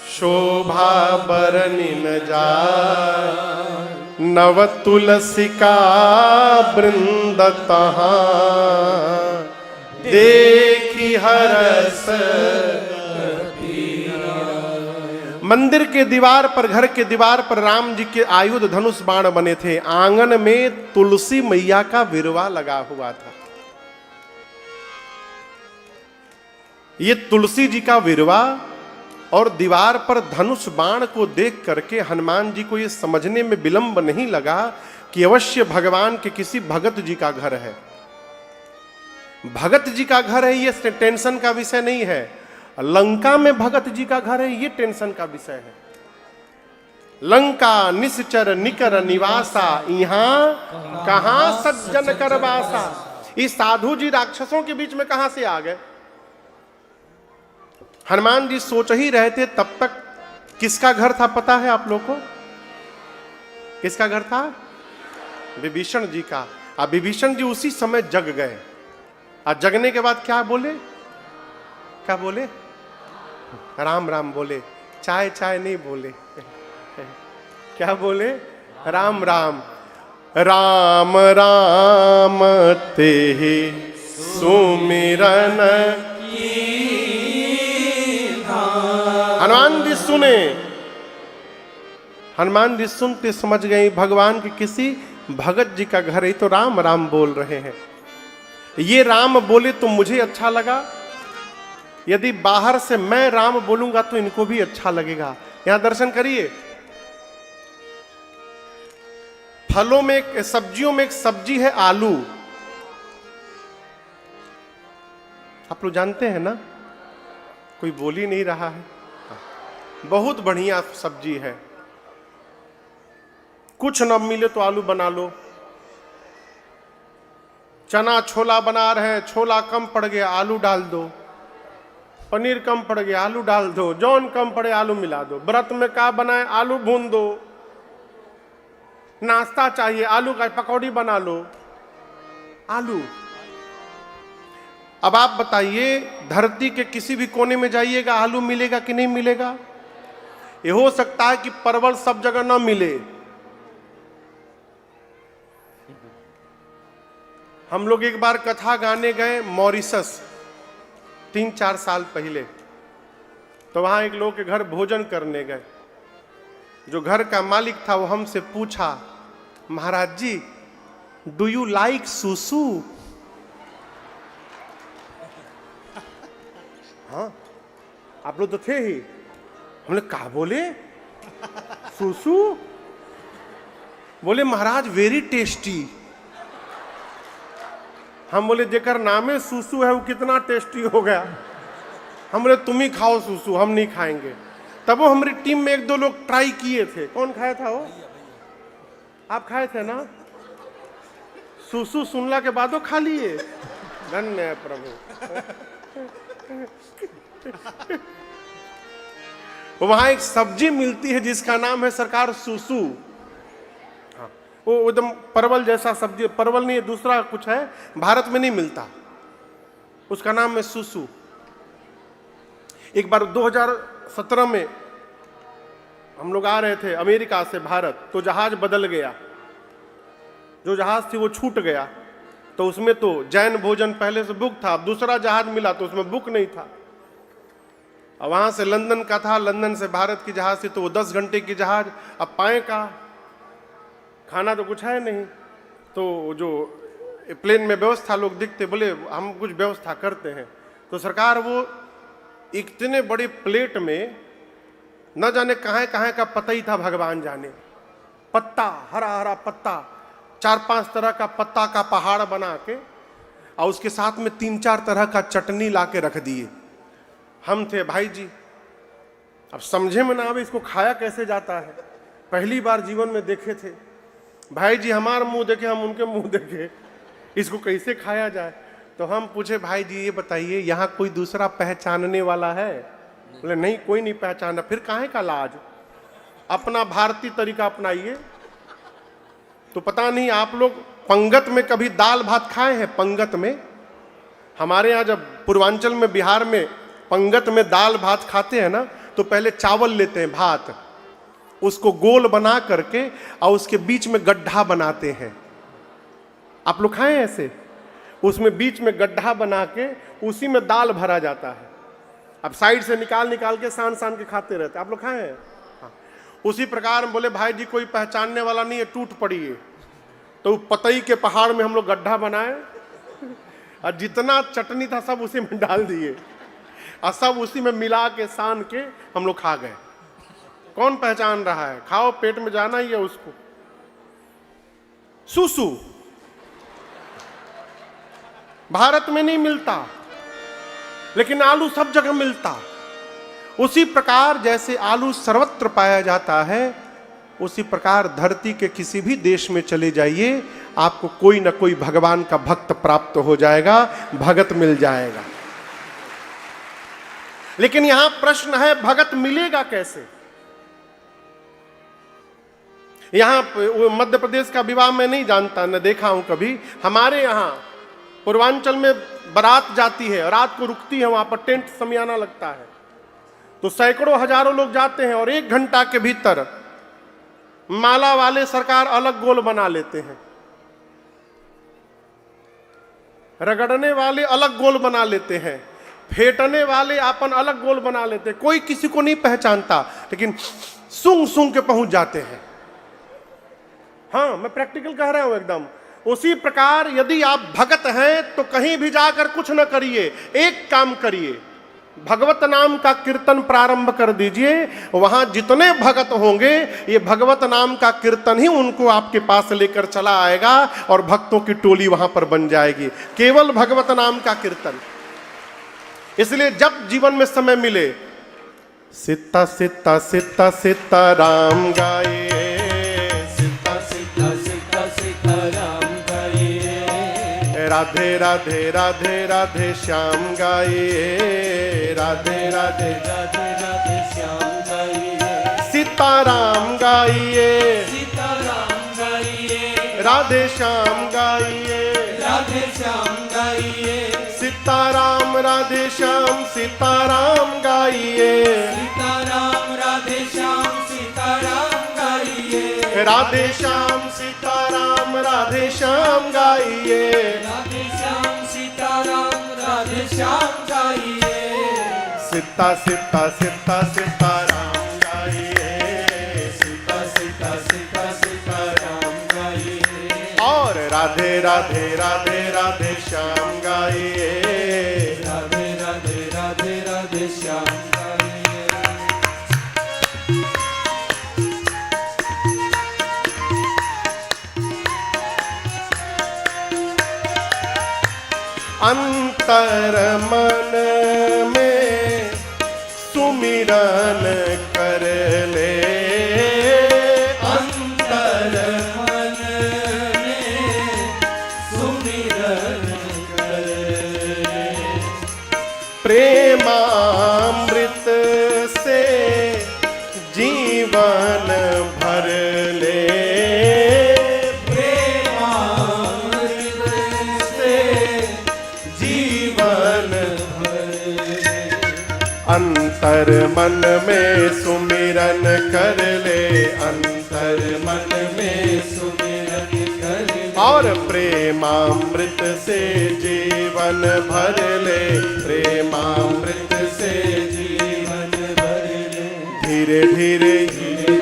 शोभा बरनिन जाय, नव तुलसिका वृंद तहां, देखी हरस। मंदिर के दीवार पर, घर के दीवार पर राम जी के आयुध धनुष बाण बने थे। आंगन में तुलसी मैया का विरवा लगा हुआ था। ये तुलसी जी का विरवा और दीवार पर धनुष बाण को देख करके हनुमान जी को ये समझने में विलंब नहीं लगा कि अवश्य भगवान के किसी भगत जी का घर है। भगत जी का घर है, ये टेंशन का विषय नहीं है। लंका में भगत जी का घर है, ये टेंशन का विषय है। लंका निश्चर निकर निवासा, यहां कहां सज्जन कर वासा। ये साधु जी राक्षसों के बीच में कहां से आ गए? हनुमान जी सोच ही रहे थे, तब तक किसका घर था पता है आप लोग को? किसका घर था? विभीषण जी का। अब विभीषण जी उसी समय जग गए। और जगने के बाद क्या बोले? क्या बोले? राम राम बोले, चाय चाय नहीं बोले। क्या बोले? राम राम। राम राम ते सुमिरन। हनुमान जी सुने, हनुमान जी सुनते समझ गए भगवान के किसी भगत जी का घर है, तो राम राम बोल रहे हैं। ये राम बोले तो मुझे अच्छा लगा, यदि बाहर से मैं राम बोलूंगा तो इनको भी अच्छा लगेगा। यहां दर्शन करिए, फलों में सब्जियों में एक सब्जी है आलू। आप लोग जानते हैं ना? कोई बोल ही नहीं रहा है। बहुत बढ़िया सब्जी है, कुछ न मिले तो आलू बना लो। चना छोला बना रहे हैं, छोला कम पड़ गया आलू डाल दो, पनीर कम पड़ गया आलू डाल दो, जौन कम पड़े आलू मिला दो। व्रत में क्या बनाए? आलू भून दो। नाश्ता चाहिए, आलू का पकौड़ी बना लो, आलू। अब आप बताइए, धरती के किसी भी कोने में जाइएगा आलू मिलेगा कि नहीं मिलेगा? ये हो सकता है कि परवल सब जगह ना मिले। हम लोग एक बार कथा गाने गए मॉरिशस 3-4 साल पहले, तो वहां एक लोग के घर भोजन करने गए। जो घर का मालिक था वो हमसे पूछा, महाराज जी डू यू लाइक सुसु? हाँ, आप लोग तो थे ही। हमने कहा बोले सुसु? बोले महाराज वेरी टेस्टी। हम बोले जेकर नामे सुसु है वो कितना टेस्टी हो गया। हम बोले तुम ही खाओ सुसु, हम नहीं खाएंगे। तब वो हमारी टीम में 1-2 लोग ट्राई किए थे। कौन खाया था वो? आप खाए थे ना? सुसु सुनला के बाद वो खा लिए। धन्य प्रभु। वहां एक सब्जी मिलती है जिसका नाम है सरकार सुसु। हाँ, वो एकदम परवल जैसा सब्जी, परवल नहीं है, दूसरा कुछ है, भारत में नहीं मिलता, उसका नाम है सुसु। एक बार 2017 में हम लोग आ रहे थे अमेरिका से भारत, तो जहाज बदल गया। जो जहाज थी वो छूट गया, तो उसमें तो जैन भोजन पहले से बुक था। अब दूसरा जहाज मिला तो उसमें बुक नहीं था। अब वहां से लंदन का था, लंदन से भारत की जहाज थी, तो वो 10 घंटे की जहाज। अब पाए का खाना तो कुछ है नहीं, तो जो प्लेन में व्यवस्था लोग दिखते, बोले हम कुछ व्यवस्था करते हैं। तो सरकार वो इतने बड़े प्लेट में न जाने कहाँ कहाँ का पता ही था, भगवान जाने, पत्ता, हरा हरा पत्ता, 4-5 तरह का पत्ता का पहाड़ बना के, और उसके साथ में 3-4 तरह का चटनी ला के रख दिए। हम थे भाई जी, अब समझे में ना आवे इसको खाया कैसे जाता है, पहली बार जीवन में देखे थे। भाई जी हमारा मुंह देखे, हम उनके मुंह देखे, इसको कैसे खाया जाए। तो हम पूछे भाई जी ये बताइए यहाँ कोई दूसरा पहचानने वाला है? बोले नहीं कोई नहीं पहचाना। फिर काहे का लाज, अपना भारतीय तरीका अपनाइए। तो पता नहीं आप लोग पंगत में कभी दाल भात खाए हैं? पंगत में, हमारे यहाँ जब पूर्वांचल में, बिहार में पंगत में दाल भात खाते हैं ना, तो पहले चावल लेते हैं, भात, उसको गोल बना करके और उसके बीच में गड्ढा बनाते हैं। आप लोग खाए हैं ऐसे? उसमें बीच में गड्ढा बना के उसी में दाल भरा जाता है। अब साइड से निकाल निकाल के सान सान के खाते रहते हैं। आप लोग खाए हैं? हाँ। उसी प्रकार बोले भाई जी कोई पहचानने वाला नहीं है, टूट पड़ी है। तो पतई के पहाड़ में हम लोग गड्ढा बनाए और जितना चटनी था सब उसी में डाल दिए। और सब उसी में मिला के सान के हम लोग खा गए। कौन पहचान रहा है? खाओ, पेट में जाना ही है उसको। सुसु भारत में नहीं मिलता, लेकिन आलू सब जगह मिलता। उसी प्रकार जैसे आलू सर्वत्र पाया जाता है, उसी प्रकार धरती के किसी भी देश में चले जाइए, आपको कोई ना कोई भगवान का भक्त प्राप्त हो जाएगा, भगत मिल जाएगा। लेकिन यहां प्रश्न है, भगत मिलेगा कैसे? यहां मध्य प्रदेश का विवाह मैं नहीं जानता, न देखा हूं कभी। हमारे यहां पूर्वांचल में बारात जाती है, रात को रुकती है, वहां पर टेंट समियाना लगता है, तो सैकड़ों हजारों लोग जाते हैं और 1 घंटा के भीतर माला वाले सरकार अलग गोल बना लेते हैं, रगड़ने वाले अलग गोल बना लेते हैं, फेंटने वाले अपन अलग गोल बना लेते हैं। कोई किसी को नहीं पहचानता, लेकिन सूंघ सूंघ के पहुंच जाते हैं। हाँ, मैं प्रैक्टिकल कह रहा हूं एकदम। उसी प्रकार यदि आप भगत हैं तो कहीं भी जाकर कुछ न करिए, एक काम करिए, भगवत नाम का कीर्तन प्रारंभ कर दीजिए। वहां जितने भगत होंगे, ये भगवत नाम का कीर्तन ही उनको आपके पास लेकर चला आएगा और भक्तों की टोली वहां पर बन जाएगी, केवल भगवत नाम का कीर्तन। इसलिए जब जीवन में समय मिले, सिता सिता सिता सिता राम गाए, सीता सीता सीता सीता राम गाइए, राधे राधे राधे राधे श्याम गाए, राधे राधे राधे राधे श्याम गाइए, सीताराम गाइए, सीताराम गाइए, राधे श्याम गाइए, राधे श्याम गाइए, सीताराम राधे श्याम सीताराम गाइए, सीताराम राधे श्याम सीताराम गाइए, राधे श्याम सीताराम राधे श्याम गाइए, राधे श्याम सीताराम राधे श्याम गाइए, सीता सीता सीता सीताराम गाइए, सीता सीता सीता सीताराम गाइए, और राधे राधे राधे राधे श्याम गाइए। राधे राधे राधे राधे श्याम गाइए। अंतर मन में सुमिरन कर ले, अंतर मन में सुमिरन कर ले, प्रेमामृत से जीवन भर ले, अंतर मन में सुमिरन कर ले, अंतर मन में सुमिरन कर ले, और प्रेमामृत से जीवन भर ले, प्रेमामृत से जीवन भर ले, धीरे धीरे धीरे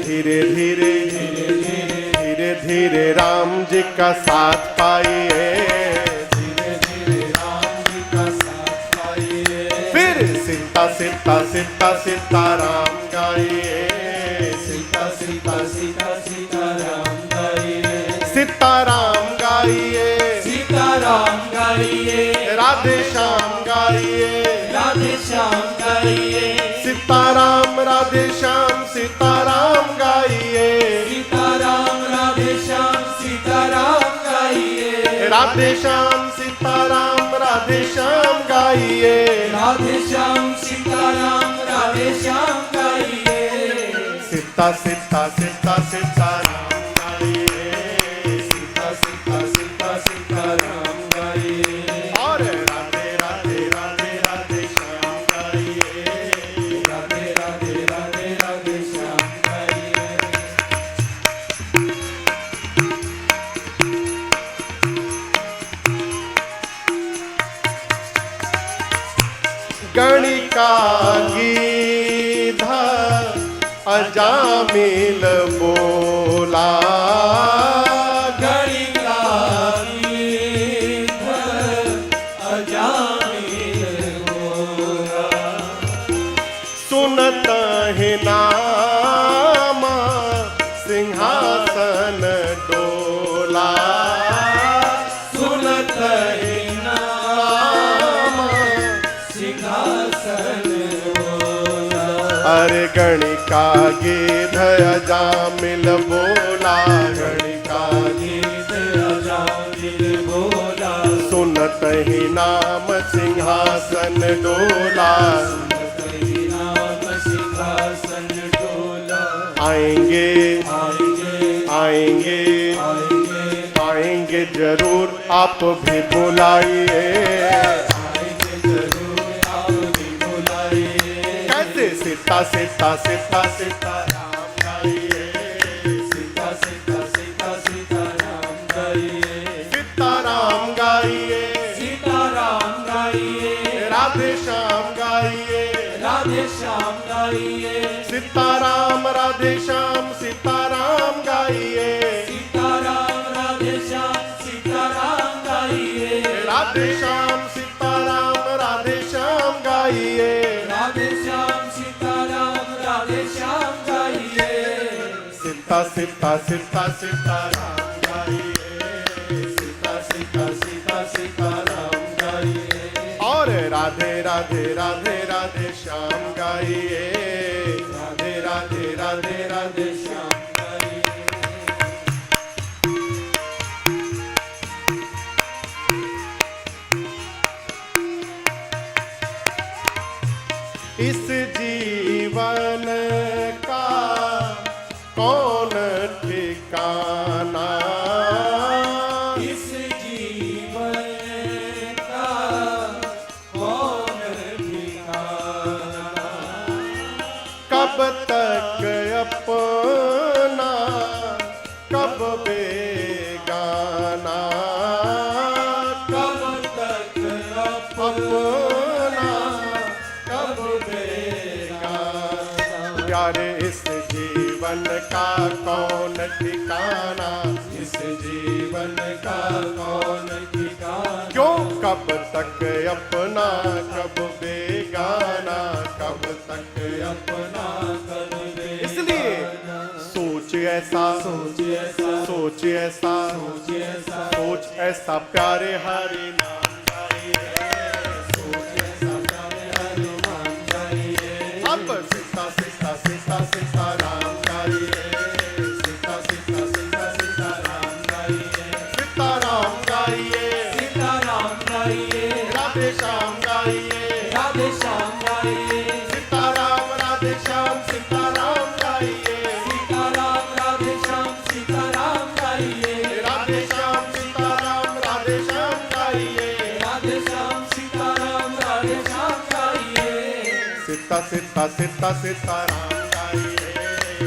धीरे धीरे धीरे धीरे राम जी का साथ पाइए, धीरे धीरे राम जी का साथ पाइए, फिर सीता सीता सीता सीताराम गाइए, सीता सीता सीता सीताराम गाइए, सीताराम गाइए, सीताराम गाइए, राधे श्याम गाइए, राधे श्याम गाइए, सीताराम राधे श्याम सीताराम गाइए, सीताराम राधे श्याम सीताराम गाइए, राधे श्याम सीताराम राधे श्याम गाइए, राधे श्याम सीताराम राधे श्याम गाइए, सीता सीता सीता सीताराम गाइए, सीता सीता सीता सीताराम गाइए, और राधे राधे राधे राधे श्याम गाइए, राधे राधे राधे राधे श्याम गाइए, गणिका गीधा अजामिल बोला, गणिका गीध अजामिल बोला, सुनत ही नाम सिंहासन डोला, सुनत ही नाम सिंहासन डोला। अरे गणिका गिध अजामिल बोला, गणिका गीत अजामिल बोला, सुनत ही नाम सिंहासन डोला। नाम सिंहासन डोला। आएंगे आएंगे आएंगे आएंगे आएंगे जरूर आप भी बुलाइए। आएंगे जरूर आप भी बुलाइए। कैसे सीता सीता सीता सीता राम गाइए, सीता सीता सीता सीता राम गाइए, सीता राम गाइए, सीता राम गाइए, राधे श्याम गाइए, राधे श्याम गाइए, सीताराम राधे श्याम सीताराम गाइए, सीताराम राधे श्याम सीताराम गाइए, राधे श्याम सीताराम राधे श्याम गाइए। राधे श्याम सीताराम राधे श्याम गाइए। सीता सीता सीता सीताराम गाइए, सीता सीता सीता सीताराम गाइए, और राधे राधे राधे राधे श्याम गाइए, राधे राधे राधे राधे श्याम। गाइए। इस जीवन का कौन ठिकाना, इस जीवन का कौन ठिकाना, कब तक अपना कब बेगाना, कब तक अपना कब बेगाना। प्यारे इस जीवन का कौन ठिकाना, इस जीवन का कौन ठिकाना, क्यों कब तक अपना कब बेगाना, कब तक अपना कर दे। इसलिए सोच ऐसा सोच ऐसा सोच ऐसा सोच ऐसा सोच ऐसा प्यारे हरि नाम गाइए, सोच ऐसा प्यारे हनुमान गाइए। अब सीता सीता सीता सीता राम गाइए, सीता सीता सीता सीता राम गाइए, सीताराम गाइए, सीताराम गाइए, राधे श्याम गाइए, राधे श्याम गाइए, सीताराम राधे श्याम सीताराम गाइए, सीताराम राधे श्याम सीताराम गाइए, राधे श्याम सीताराम राधे श्याम गाइए, राधे श्याम सीताराम राधे श्याम गाइए। सीता सीता सीता सीताराम गाइए,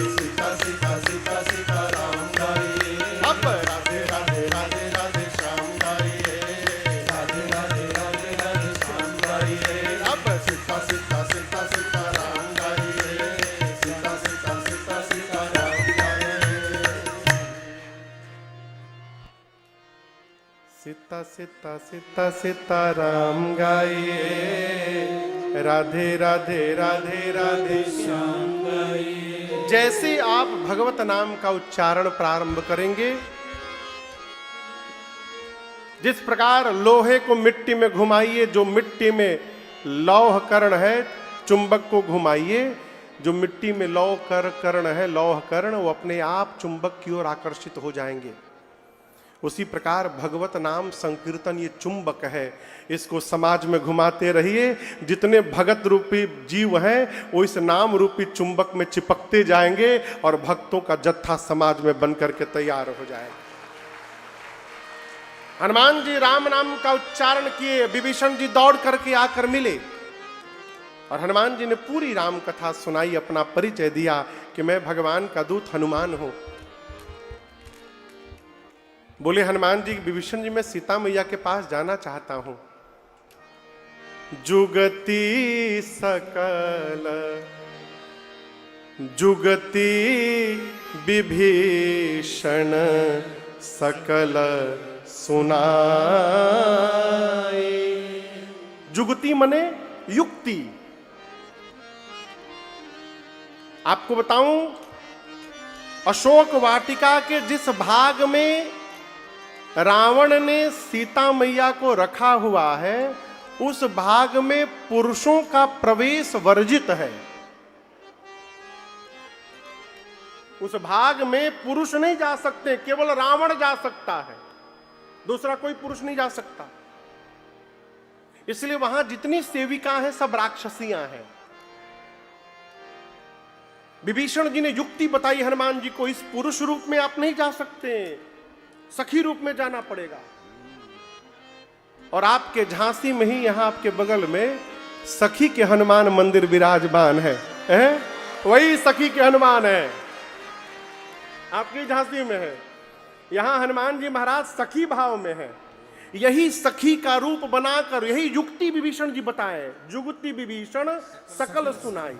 सीता सीता सीता सीताराम गाइए, अब राधे राधे राधे राधे श्याम गाइए, राधे राधे राधे राधे श्याम गाइए, अब सीता सीता सीता सीताराम गाइए, सीता सीता सीता सीताराम गाइए। सीता सीता सीता सीताराम गाइए, राधे राधे राधे राधे श्याम गाइए। जैसे आप भगवत नाम का उच्चारण प्रारंभ करेंगे, जिस प्रकार लोहे को मिट्टी में घुमाइए, जो मिट्टी में लौह कर्ण है, चुंबक को घुमाइए, जो मिट्टी में लौह कर्ण है, लौह कर्ण, वो अपने आप चुंबक की ओर आकर्षित हो जाएंगे। उसी प्रकार भगवत नाम संकीर्तन ये चुंबक है, इसको समाज में घुमाते रहिए। जितने भगत रूपी जीव हैं वो इस नाम रूपी चुंबक में चिपकते जाएंगे और भक्तों का जत्था समाज में बनकर के तैयार हो जाएगा। हनुमान जी राम नाम का उच्चारण किए, विभीषण जी दौड़ करके आकर मिले और हनुमान जी ने पूरी राम कथा सुनाई, अपना परिचय दिया कि मैं भगवान का दूत हनुमान हूं। बोले हनुमान जी, विभीषण जी मैं सीता मैया के पास जाना चाहता हूं। जुगति सकल जुगति विभीषण सकल सुनाई। जुगति मने युक्ति, आपको बताऊं, अशोक वाटिका के जिस भाग में रावण ने सीता मैया को रखा हुआ है, उस भाग में पुरुषों का प्रवेश वर्जित है। उस भाग में पुरुष नहीं जा सकते, केवल रावण जा सकता है, दूसरा कोई पुरुष नहीं जा सकता। इसलिए वहां जितनी सेविका हैं सब राक्षसियां हैं। विभीषण जी ने युक्ति बताई हनुमान जी को, इस पुरुष रूप में आप नहीं जा सकते, सखी रूप में जाना पड़ेगा। और आपके झांसी में ही, यहां आपके बगल में सखी के हनुमान मंदिर विराजमान है, वही सखी के हनुमान है, आपकी झांसी में है। यहां हनुमान जी महाराज सखी भाव में है। यही सखी का रूप बनाकर, यही युक्ति विभीषण जी बताए, जुगति विभीषण सकल सुनाई,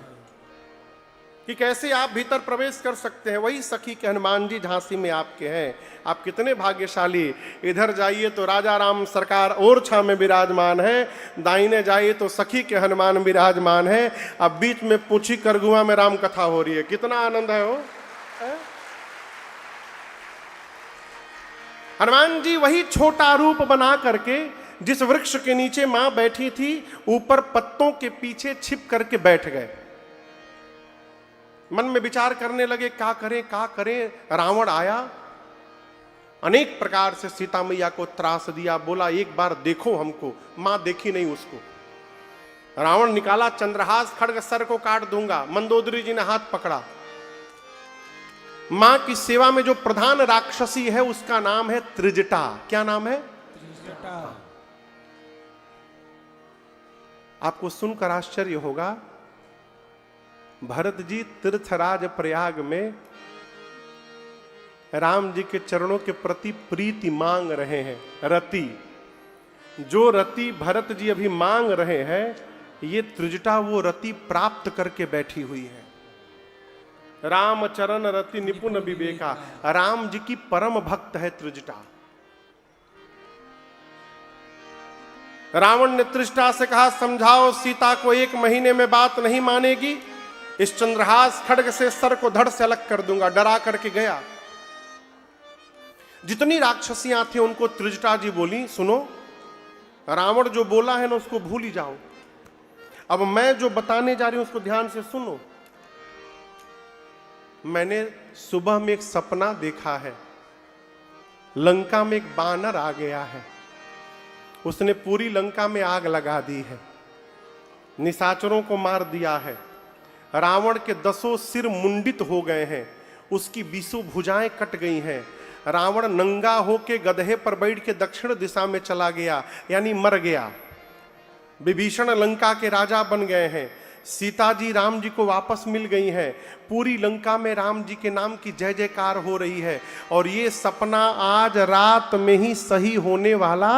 कि कैसे आप भीतर प्रवेश कर सकते हैं। वही सखी के हनुमान जी झांसी में आपके हैं। आप कितने भाग्यशाली। इधर जाइए तो राजा राम सरकार ओरछा में विराजमान है, दाहिने जाइए तो सखी के हनुमान विराजमान है, अब बीच में पूछी करगुआ में राम कथा हो रही है। कितना आनंद है वो। हनुमान जी वही छोटा रूप बना करके, जिस वृक्ष के नीचे मां बैठी थी, ऊपर पत्तों के पीछे छिप करके बैठ गए। मन में विचार करने लगे, क्या करें। रावण आया, अनेक प्रकार से सीता मैया को त्रास दिया, बोला एक बार देखो हमको, मां देखी नहीं उसको। रावण निकाला चंद्रहास, खड्ग सर को काट दूंगा। मंदोदरी जी ने हाथ पकड़ा। मां की सेवा में जो प्रधान राक्षसी है उसका नाम है त्रिजटा। क्या नाम है? त्रिजटा। आपको सुनकर आश्चर्य होगा, भरत जी तीर्थराज प्रयाग में राम जी के चरणों के प्रति प्रीति मांग रहे हैं, रति। जो रति भरत जी अभी मांग रहे हैं, ये त्रिजटा वो रति प्राप्त करके बैठी हुई है। राम चरण रति निपुण विवेका, राम जी की परम भक्त है त्रिजटा। रावण ने त्रिजटा से कहा, समझाओ सीता को, 1 महीने में बात नहीं मानेगी, इस चंद्रहास खड्ग से सर को धड़ से अलग कर दूंगा। डरा करके गया। जितनी राक्षसियां थी उनको त्रिजटा जी बोली, सुनो, रावण जो बोला है ना उसको भूल ही जाओ, अब मैं जो बताने जा रही हूं उसको ध्यान से सुनो। मैंने सुबह में एक सपना देखा है, लंका में एक बानर आ गया है, उसने पूरी लंका में आग लगा दी है, निशाचरों को मार दिया है, रावण के 10 सिर मुंडित हो गए हैं, उसकी 20 भुजाएं कट गई हैं। रावण नंगा होके गधे पर बैठ के दक्षिण दिशा में चला गया, यानी मर गया। विभीषण लंका के राजा बन गए हैं। सीता जी राम जी को वापस मिल गई हैं। पूरी लंका में राम जी के नाम की जय जयकार हो रही है। और ये सपना आज रात में ही सही होने वाला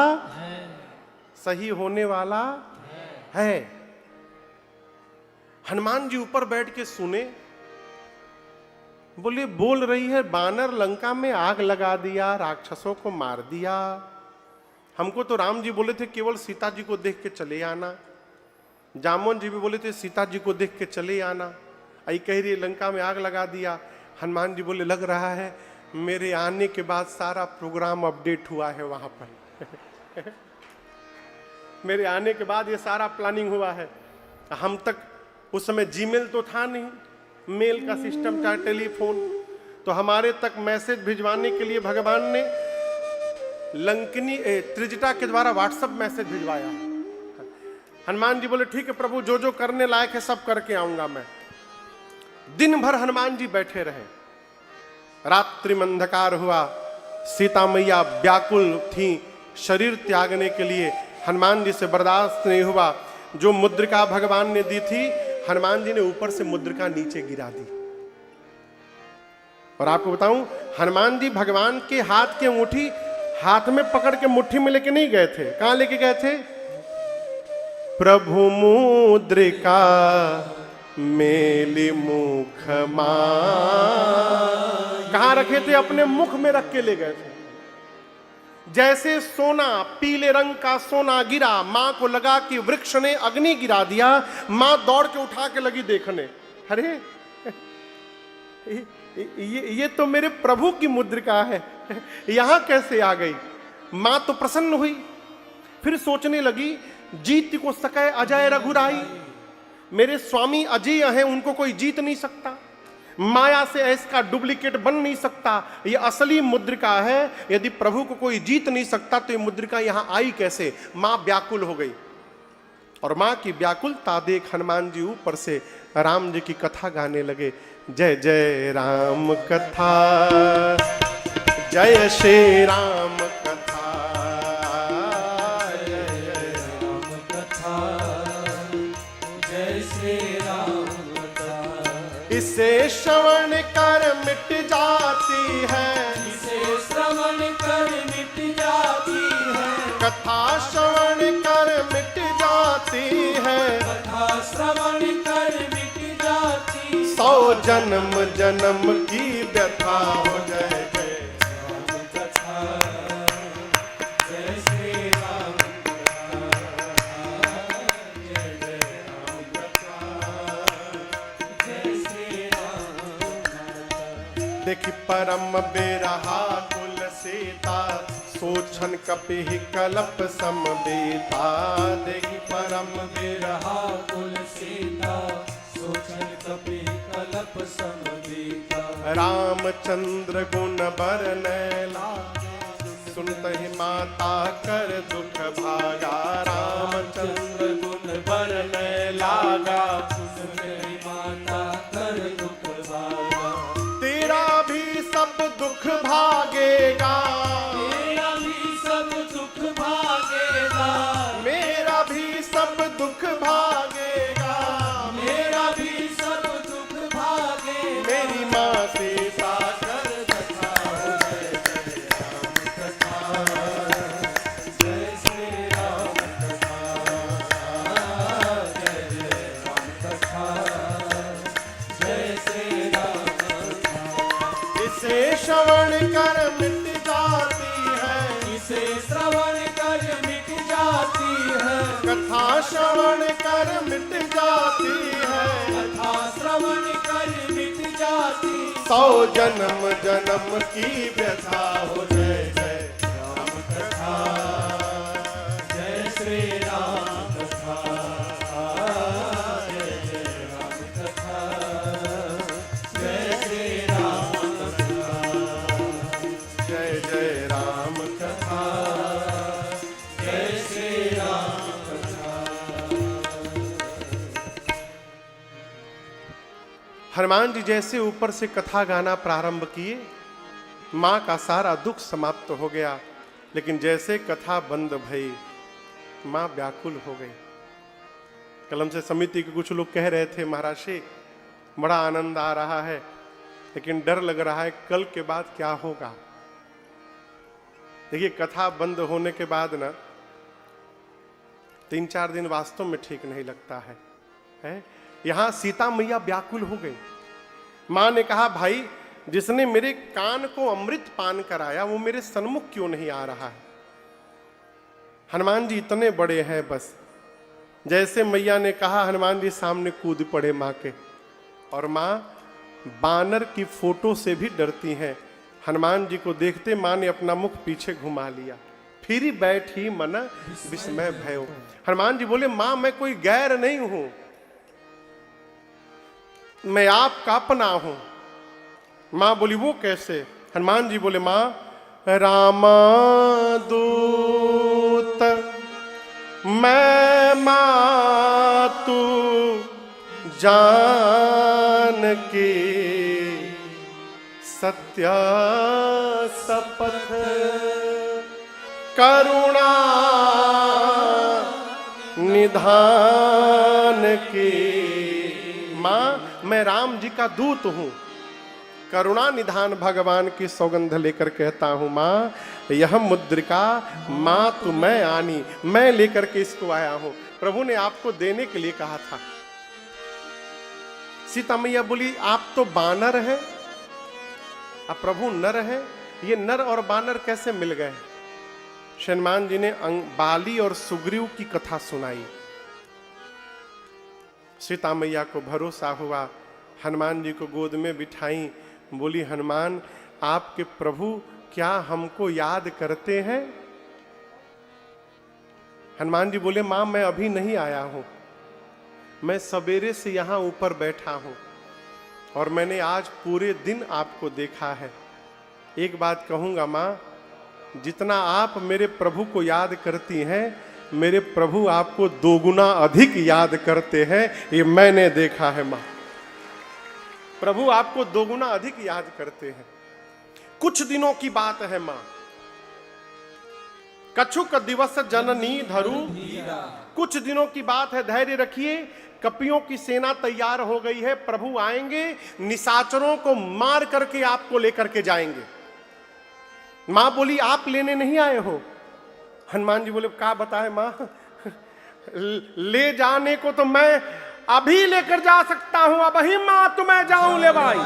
है। हनुमान जी ऊपर बैठ के सुने, बोले बोल रही है बानर लंका में आग लगा दिया, राक्षसों को मार दिया। हमको तो राम जी बोले थे केवल सीता जी को देख के चले आना। जामोन जी भी बोले थे सीता जी को देख के चले आना। आई कह रही लंका में आग लगा दिया। हनुमान जी बोले लग रहा है मेरे आने के बाद सारा प्रोग्राम अपडेट हुआ है वहां पर। मेरे आने के बाद ये सारा प्लानिंग हुआ है। हम तक उस समय जीमेल तो था नहीं, मेल का सिस्टम था, टेलीफोन, तो हमारे तक मैसेज भिजवाने के लिए भगवान ने लंकनी त्रिजटा के द्वारा व्हाट्सएप मैसेज भिजवाया। हनुमान जी बोले ठीक है प्रभु, जो जो करने लायक है सब करके आऊंगा मैं। दिन भर हनुमान जी बैठे रहे। रात्रि में अंधकार हुआ, सीता मैया व्याकुल थी शरीर त्यागने के लिए। हनुमान जी से बर्दाश्त नहीं हुआ। जो मुद्रिका भगवान ने दी थी, हनुमान जी ने ऊपर से मुद्रिका नीचे गिरा दी। और आपको बताऊं, हनुमान जी भगवान के हाथ की अंगूठी हाथ में पकड़ के मुट्ठी में लेके नहीं गए थे। कहां लेके गए थे? प्रभु मुद्रिका मेली मुख कहां रखे थे? अपने मुख में रख के ले गए थे। जैसे सोना, पीले रंग का सोना गिरा, मां को लगा कि वृक्ष ने अग्नि गिरा दिया। मां दौड़ के उठा के लगी देखने, अरे ये तो मेरे प्रभु की मुद्रिका है, यहां कैसे आ गई? मां तो प्रसन्न हुई, फिर सोचने लगी जीत को सकै अजय रघुराई। मेरे स्वामी अजय हैं, उनको कोई जीत नहीं सकता, माया से इसका डुप्लीकेट बन नहीं सकता, ये असली मुद्रिका है। यदि प्रभु को कोई जीत नहीं सकता तो ये मुद्रिका यहां आई कैसे? मां व्याकुल हो गई, और मां की व्याकुलता देख हनुमान जी ऊपर से राम जी की कथा गाने लगे। जय जय राम कथा, जय श्री राम कथा, जय जय राम कथा, जय श्री राम कथा। इसे श्रवण कर मिट जाती है, इसे श्रवण कर मिट जाती है, कथा श्रवण कर मिट जाती है, कथा श्रवण कर मिट जाती। 100 जन्म जन्म की व्यथा हो। जय जय राम कथा, जय श्री राम कथा, जय जय राम कथा, जय श्री राम कथा। देखी परम बेरहा कुल सीता, सोचन कपि कलप समबेता। देखी परम बिरहा कुल सीता, सोचन कपि कलप समबीता। रामचंद्र गुण बरनैला, सुनत ही माता कर दुख भागा। रामचंद्र गुण बरनैलागा, सुनते माता कर दुख भागा। तेरा भी सब दुख भागेगा, तेरा भी सब दुख भागेगा, मेरा भी सब दुख भागेगा। मेरा भी सब दुख भागेगा। मेरी माँ सीता कर कथा हो, जय जय राम कथा, जय श्री राम कथा, जय जय राम कथा, जय श्री राम कथा। इसे श्रवण कर मिट जाती है, इसे श्रवण कर मिट जाती है, कथा श्रवण कर मिट जाती है। कथा श्रवण कर मिट जाती। 100 जन्म जन्म की व्यथा हो। जय जय राम कथा, जय श्री राम कथा, जय जय राम कथा, जय श्री राम कथा, जय जय राम कथा, जय श्री राम कथा। हनुमान जी जैसे ऊपर से कथा गाना प्रारंभ किए, माँ का सारा दुख समाप्त हो गया। लेकिन जैसे कथा बंद भई, माँ व्याकुल हो गई। कलम से समिति के कुछ लोग कह रहे थे, महाराज जी बड़ा आनंद आ रहा है, लेकिन डर लग रहा है कल के बाद क्या होगा। देखिए, कथा बंद होने के बाद ना 3-4 दिन वास्तव में ठीक नहीं लगता है? यहां सीता मैया व्याकुल हो गई। मां ने कहा, भाई जिसने मेरे कान को अमृत पान कराया वो मेरे सन्मुख क्यों नहीं आ रहा है? हनुमान जी इतने बड़े हैं, बस जैसे मैया ने कहा हनुमान जी सामने कूद पड़े मां के। और मां बानर की फोटो से भी डरती हैं। हनुमान जी को देखते मां ने अपना मुख पीछे घुमा लिया, फिर बैठी मन विस्मय भयो। हनुमान जी बोले, मां मैं कोई गैर नहीं हूं, मैं आपका अपना हूं। मां बोली, वो कैसे? हनुमान जी बोले, मां रामा दूत मैं मातु जान की, सत्य शपथ करुणा निधान की। मां मैं राम जी का दूत हूं, करुणा निधान भगवान की सौगंध लेकर कहता हूं, मां यह मुद्रिका मां तू मैं आनी, मैं लेकर के इसको आया हूं। प्रभु ने आपको देने के लिए कहा था। सीता मैया बोली, आप तो बानर हैं, अब प्रभु नर है, ये नर और बानर कैसे मिल गए? हनुमान जी ने बाली और सुग्रीव की कथा सुनाई। सीता मैया को भरोसा हुआ हनुमान जी को गोद में बिठाई, बोली हनुमान आपके प्रभु क्या हमको याद करते हैं? हनुमान जी बोले मां मैं अभी नहीं आया हूं, मैं सवेरे से यहां ऊपर बैठा हूं और मैंने आज पूरे दिन आपको देखा है। एक बात कहूंगा मां, जितना आप मेरे प्रभु को याद करती हैं, मेरे प्रभु आपको दोगुना अधिक याद करते हैं, ये मैंने देखा है मां। प्रभु आपको दोगुना अधिक याद करते हैं। कुछ दिनों की बात है मां, कछुक दिवस जननी धरु, कुछ दिनों की बात है, धैर्य रखिए। कपियों की सेना तैयार हो गई है, प्रभु आएंगे, निशाचरों को मार करके आपको लेकर के जाएंगे। मां बोली आप लेने नहीं आए हो? हनुमान जी बोले क्या बताए मां, ले जाने को तो मैं अभी लेकर जा सकता हूं, अब ही मां तुम्हें जाऊं ले भाई,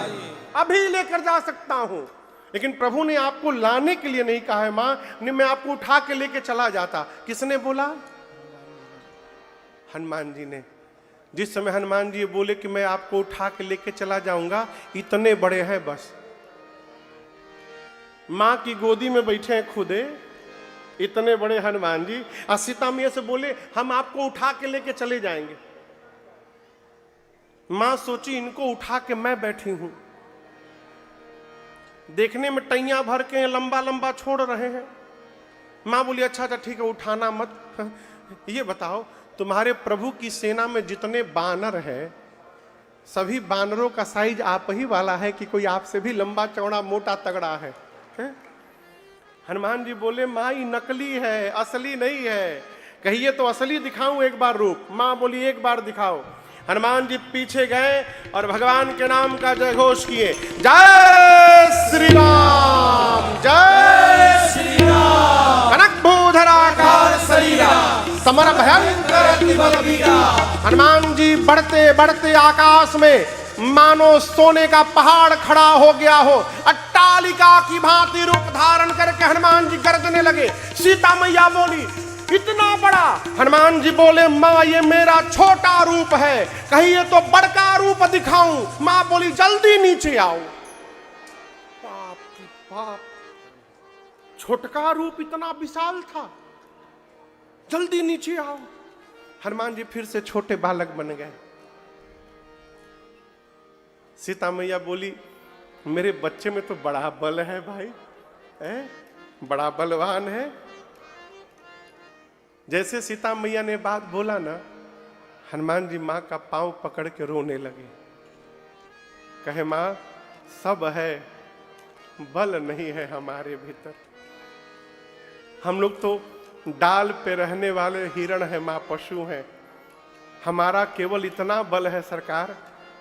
अभी लेकर जा सकता हूं, लेकिन प्रभु ने आपको लाने के लिए नहीं कहा है मां, नहीं मैं आपको उठा के लेके चला जाता। किसने बोला? हनुमान जी ने। जिस समय हनुमान जी बोले कि मैं आपको उठा के लेके चला जाऊंगा, इतने बड़े हैं बस, मां की गोदी में बैठे हैं खुदे, इतने बड़े हनुमान जी, और सीता मैया से बोले हम आपको उठा के लेके चले जाएंगे। मां सोची इनको उठा के मैं बैठी हूं, देखने में टैया भर के लंबा लंबा छोड़ रहे हैं। मां बोली अच्छा अच्छा ठीक है उठाना मत। ये बताओ तुम्हारे प्रभु की सेना में जितने बानर हैं, सभी बानरों का साइज आप ही वाला है कि कोई आपसे भी लंबा चौड़ा मोटा तगड़ा है? हनुमान जी बोले मां ये नकली है, असली नहीं है। कहिए तो असली दिखाऊं एक बार रूप? मां बोली एक बार दिखाओ। हनुमान जी पीछे गए और भगवान के नाम का जय घोष किए, जय श्री राम, जय श्री राम। कनक भूधराकार शरीरा, समर भयंकर अति बलबीरा। हनुमान जी बढ़ते बढ़ते आकाश में मानो सोने का पहाड़ खड़ा हो गया हो, अट्टालिका की भांति रूप धारण करके हनुमान जी गरजने लगे। सीता मैया बोली इतना बड़ा? हनुमान जी बोले मां ये मेरा छोटा रूप है, कहिए तो बड़का रूप दिखाऊं? मां बोली जल्दी नीचे आओ। बाप रे बाप, छोटका रूप इतना विशाल था, जल्दी नीचे आओ। हनुमान जी फिर से छोटे बालक बन गए। सीता मैया बोली मेरे बच्चे में तो बड़ा बल है भाई, बड़ा बलवान है। जैसे सीता मैया ने बात बोला ना, हनुमान जी मां का पांव पकड़ के रोने लगे, कहे मां सब है, बल नहीं है हमारे भीतर। हम लोग तो डाल पे रहने वाले हिरण है मां, पशु हैं। हमारा केवल इतना बल है सरकार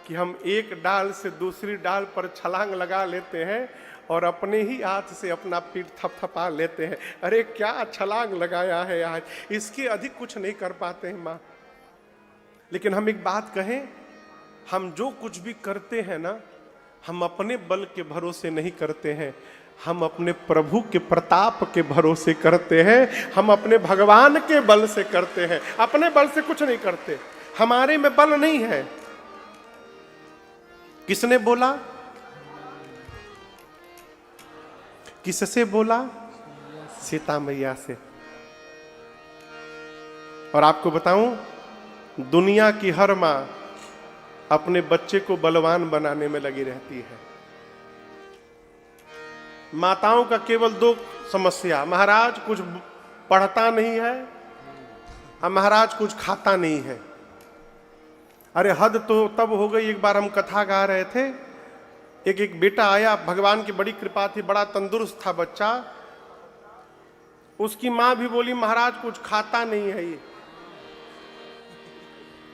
कि हम एक डाल से दूसरी डाल पर छलांग लगा लेते हैं और अपने ही हाथ से अपना पीठ थपथपा लेते हैं। अरे क्या छलांग लगाया है आज, इसके अधिक कुछ नहीं कर पाते हैं माँ। लेकिन हम एक बात कहें, हम जो कुछ भी करते हैं ना, हम अपने बल के भरोसे नहीं करते हैं, हम अपने प्रभु के प्रताप के भरोसे करते हैं, हम अपने भगवान के बल से करते हैं, अपने बल से कुछ नहीं करते। हमारे में बल नहीं है। किसने बोला? किससे बोला? सीता मैया से। और आपको बताऊं, दुनिया की हर मां अपने बच्चे को बलवान बनाने में लगी रहती है। माताओं का केवल दो समस्या, महाराज कुछ पढ़ता नहीं है और महाराज कुछ खाता नहीं है। अरे हद तो तब हो गई, एक बार हम कथा गा रहे थे, एक बेटा आया, भगवान की बड़ी कृपा थी, बड़ा तंदुरुस्त था बच्चा। उसकी माँ भी बोली महाराज कुछ खाता नहीं है ये।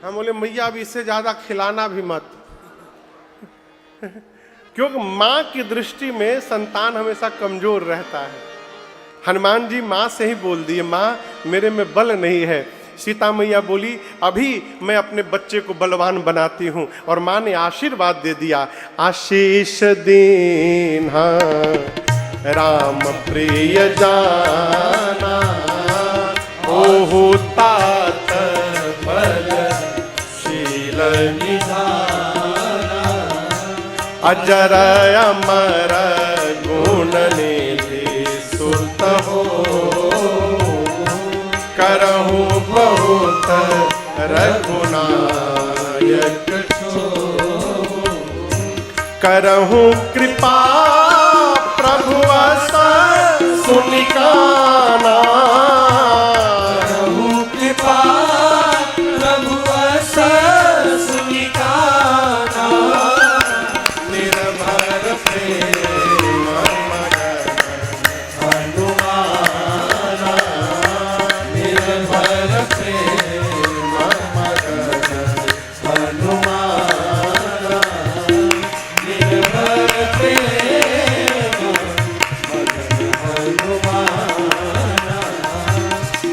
हम बोले मैया अब इससे ज्यादा खिलाना भी मत, क्योंकि माँ की दृष्टि में संतान हमेशा कमजोर रहता है। हनुमान जी माँ से ही बोल दिए माँ मेरे में बल नहीं है। सीता मैया बोली अभी मैं अपने बच्चे को बलवान बनाती हूँ, और माँ ने आशीर्वाद दे दिया, आशीष दीन्हा राम प्रिय जाना, ओहु तात बल शील निधाना, अजर अमर गुण निधि सुत हो, करहु बहुत रघुनायक छो, करहु कृपा प्रभु अस सुनिकाना, करहु कृपा प्रभु अस सुनिकाना, निर्भर प्रेम मगन हनुमाना, निर्भर प्रेम मगन हनुमाना, निर्भर प्रेम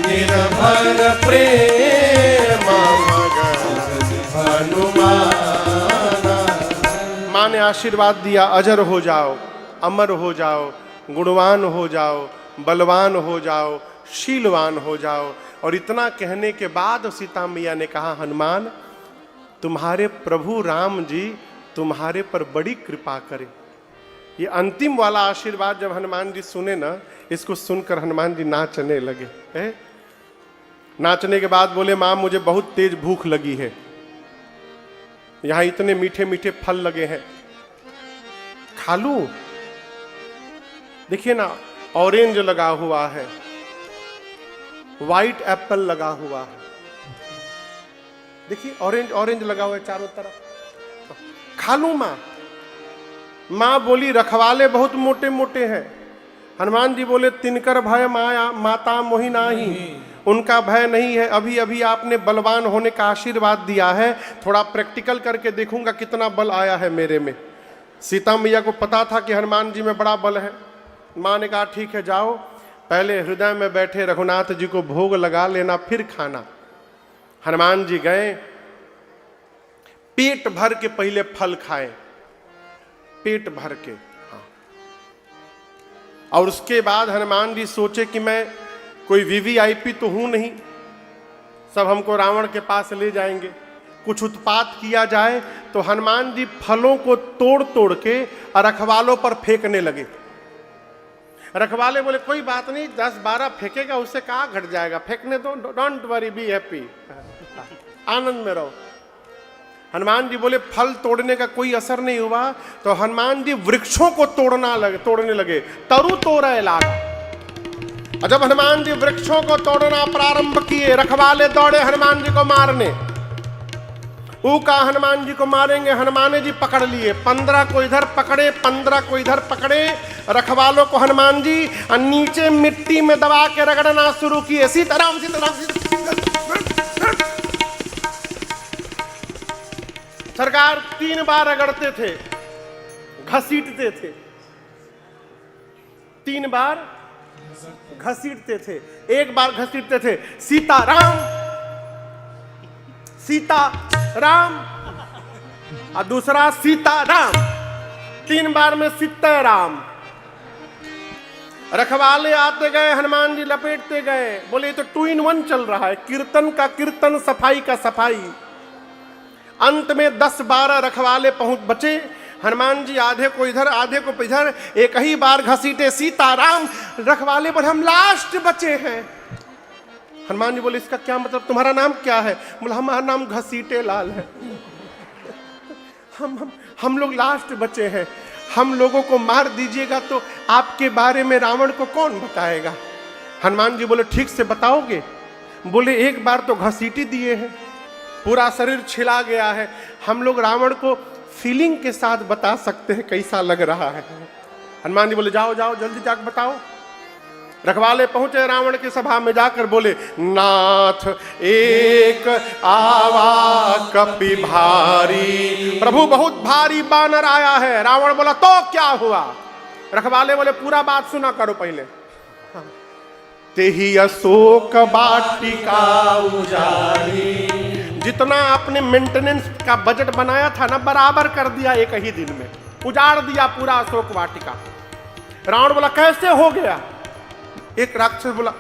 निर्भर प्रेम मगन हनुमाना। माँ ने आशीर्वाद दिया, अजर हो जाओ, अमर हो जाओ, गुणवान हो जाओ, बलवान हो जाओ, शीलवान हो जाओ। और इतना कहने के बाद सीता मैया ने कहा, हनुमान तुम्हारे प्रभु राम जी तुम्हारे पर बड़ी कृपा करे। ये अंतिम वाला आशीर्वाद जब हनुमान जी सुने ना, इसको सुनकर हनुमान जी नाचने लगे। नाचने के बाद बोले, माँ मुझे बहुत तेज भूख लगी है, यहां इतने मीठे मीठे फल लगे हैं, खा लूं? देखिए ना, ऑरेंज लगा हुआ है, व्हाइट एप्पल लगा हुआ है, देखिए ऑरेंज ऑरेंज लगा हुआ है चारों तरफ, खा लूं मां? मां बोली, रखवाले बहुत मोटे मोटे हैं। हनुमान जी बोले, तिनकर भय माया माता मोहि नाही, उनका भय नहीं है। अभी अभी आपने बलवान होने का आशीर्वाद दिया है, थोड़ा प्रैक्टिकल करके देखूंगा कितना बल आया है मेरे में। सीता मैया को पता था कि हनुमान जी में बड़ा बल है। माँ ने कहा, ठीक है जाओ, पहले हृदय में बैठे रघुनाथ जी को भोग लगा लेना, फिर खाना। हनुमान जी गए, पेट भर के पहले फल खाए, पेट भर के, हाँ। और उसके बाद हनुमान जी सोचे कि मैं कोई वीवीआईपी तो हूं नहीं, सब हमको रावण के पास ले जाएंगे, कुछ उत्पात किया जाए। तो हनुमान जी फलों को तोड़ तोड़ के रखवालों पर फेंकने लगे। रखवाले बोले, कोई बात नहीं, 10-12 फेंकेगा, उससे कहाँ घट जाएगा, फेंकने दो, डोंट वरी, बी हैप्पी, आनंद में रहो। हनुमान जी बोले, फल तोड़ने का कोई असर नहीं हुआ। तो हनुमान जी वृक्षों को तोड़ने लगे, तरु तोड़े लागा। और जब हनुमान जी वृक्षों को तोड़ना प्रारंभ किए, रखवाले दौड़े हनुमान जी को मारने। का हनुमान जी को मारेंगे, हनुमान जी पकड़ लिए, 15 को इधर पकड़े, 15 को इधर पकड़े। रखवालों को हनुमान जी नीचे मिट्टी में दबा के रगड़ना शुरू किए, सीताराम सीताराम सीताराम। सरकार 3 बार रगड़ते थे, घसीटते थे, 3 बार घसीटते थे। एक बार घसीटते थे, सीताराम सीताराम, और दूसरा सीताराम, 3 बार में सीताराम। रखवाले आते गए, हनुमान जी लपेटते गए। बोले, ये तो 2 in 1 चल रहा है, कीर्तन का कीर्तन, सफाई का सफाई। अंत में 10-12 रखवाले पहुंच बचे। हनुमान जी आधे को इधर आधे को इधर, एक ही बार घसीटे, सीताराम। रखवाले पर हम लास्ट बचे हैं। हनुमान जी बोले, इसका क्या मतलब, तुम्हारा नाम क्या है? बोला, हमारा नाम घसीटे लाल है। हम लोग लास्ट बचे हैं, हम लोगों को मार दीजिएगा तो आपके बारे में रावण को कौन बताएगा? हनुमान जी बोले, ठीक से बताओगे? बोले, एक बार तो घसीटी दिए हैं, पूरा शरीर छिला गया है, हम लोग रावण को फीलिंग के साथ बता सकते हैं कैसा लग रहा है। हनुमान जी बोले, जाओ जाओ जल्दी जाकर बताओ। रखवाले पहुंचे रावण की सभा में, जाकर बोले, नाथ एक आवा कपि भारी, प्रभु बहुत भारी बानर आया है। रावण बोला, तो क्या हुआ? रखवाले बोले, पूरा बात सुना करो पहले। तेहि अशोक वाटिका उजारी, जितना आपने मेंटेनेंस का बजट बनाया था ना, बराबर कर दिया, एक ही दिन में उजाड़ दिया पूरा अशोक वाटिका। रावण बोला, कैसे हो गया? एक राक्षस बोला,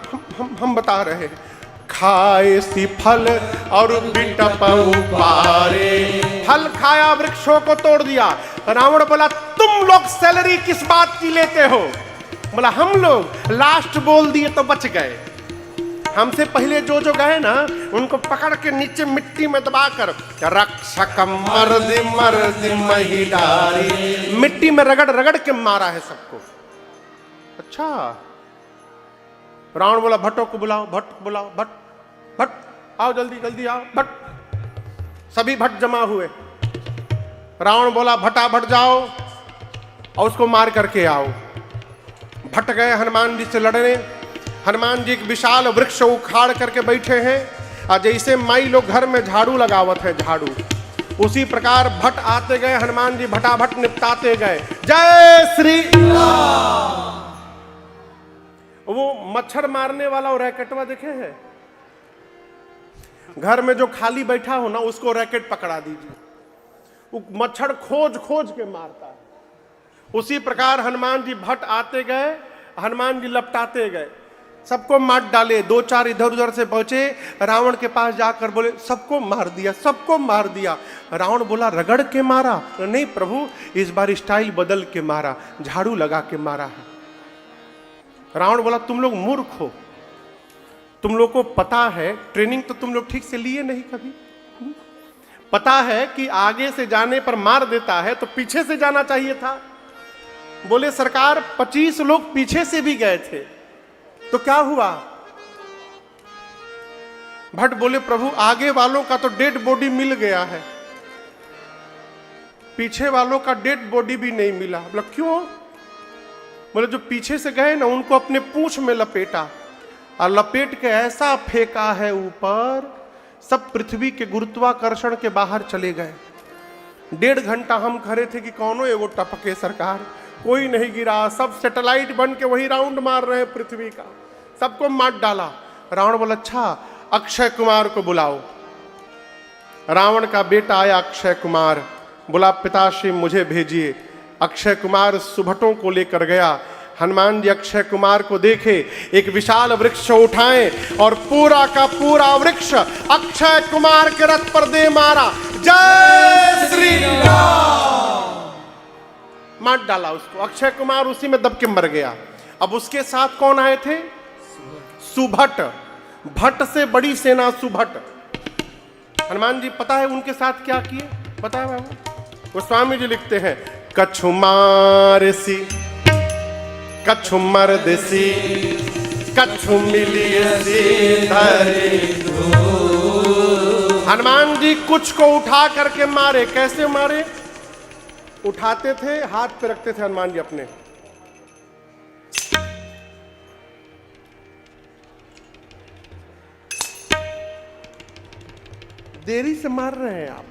हम बता रहे हैं। खाए सी फल और बिटप उपारे, फल खाया, वृक्षों को तोड़ दिया, रावण बोला तुम लोग सैलरी किस बात की लेते हो? बोला हम लोग। लास्ट बोल दिए तो बच गए। हमसे पहले जो जो गए ना उनको पकड़ के नीचे मिट्टी में दबा कर रक्षक मर्द मर्द महिलारी, मिट्टी में रगड़ रगड़ के मारा है सबको। अच्छा, रावण बोला भट्टों को बुलाओ, भट्ट बुलाओ, भट्ट भट्ट आओ, जल्दी जल्दी आओ भट्ट। सभी भट्ट जमा हुए। रावण बोला भट्टा भट्ट जाओ और उसको मार करके आओ। भट्ट गए हनुमान जी से लड़ने। हनुमान जी एक विशाल वृक्ष उखाड़ करके बैठे हैं और जैसे माई लोग घर में झाड़ू लगावत है झाड़ू, उसी प्रकार भट्ट आते गए, हनुमान जी भटाभट निपटाते गए। जय श्री राम। वो मच्छर मारने वाला और रैकेटवा देखे हैं? घर में जो खाली बैठा हो ना उसको रैकेट पकड़ा दीजिए, वो मच्छर खोज खोज के मारता है। उसी प्रकार हनुमान जी भट्ट आते गए, हनुमान जी लपटाते गए, सबको मार डाले। दो चार इधर उधर से पहुंचे, रावण के पास जाकर बोले सबको मार दिया, सबको मार दिया। रावण बोला रगड़ के मारा? नहीं प्रभु, इस बार स्टाइल बदल के मारा, झाड़ू लगा के मारा है। रावण बोला तुम लोग मूर्ख हो, तुम लोग को पता है ट्रेनिंग तो तुम लोग ठीक से लिए नहीं कभी। पता है कि आगे से जाने पर मार देता है तो पीछे से जाना चाहिए था। बोले सरकार 25 लोग पीछे से भी गए थे तो क्या हुआ? भट्ट बोले प्रभु आगे वालों का तो डेड बॉडी मिल गया है, पीछे वालों का डेड बॉडी भी नहीं मिला। बोला क्यों? बोले जो पीछे से गए ना उनको अपने पूंछ में लपेटा और लपेट के ऐसा फेंका है ऊपर, सब पृथ्वी के गुरुत्वाकर्षण के बाहर चले गए। 1.5 घंटा हम खड़े थे कि कौनो एगो टपके सरकार, कोई नहीं गिरा, सब सैटेलाइट बन के वही राउंड मार रहे हैं पृथ्वी का, सबको मार डाला। रावण बोला अच्छा अक्षय कुमार को बुलाओ। रावण का बेटा आया अक्षय कुमार, बोला पिताश्री मुझे भेजिए। अक्षय कुमार सुभटों को लेकर गया। हनुमान जी अक्षय कुमार को देखे, एक विशाल वृक्ष उठाएं और पूरा का पूरा वृक्ष अक्षय कुमार के रथ पर दे मारा। जय श्री राम। मार डाला उसको। अक्षय कुमार उसी में दब के मर गया। अब उसके साथ कौन आए थे? सुभट। भट्ट से बड़ी सेना सुभट। हनुमान जी पता है उनके साथ क्या किए? पता है बाबू? गोस्वामी जी लिखते हैं कछु मारसी कछु मर्दसी कछु मिलियसी धरे। हनुमान जी कुछ को उठा करके मारे। कैसे मारे? उठाते थे, हाथ पे रखते थे हनुमान जी अपने, देरी से मार रहे हैं आप।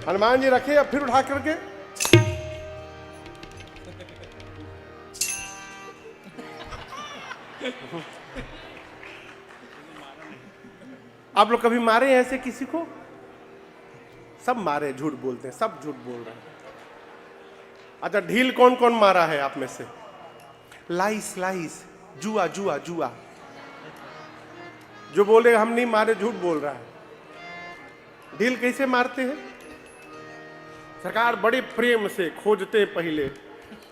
हनुमान जी रखे अब फिर उठा करके आप लोग कभी मारे हैं ऐसे किसी को? सब मारे, झूठ बोलते हैं, सब झूठ बोल रहे हैं। अच्छा ढील कौन कौन मारा है आप में से? लाइस लाइस, जुआ जुआ जुआ। जो बोले हम नहीं मारे झूठ बोल रहा है। ढील कैसे मारते हैं? सरकार बड़े प्रेम से खोजते, पहले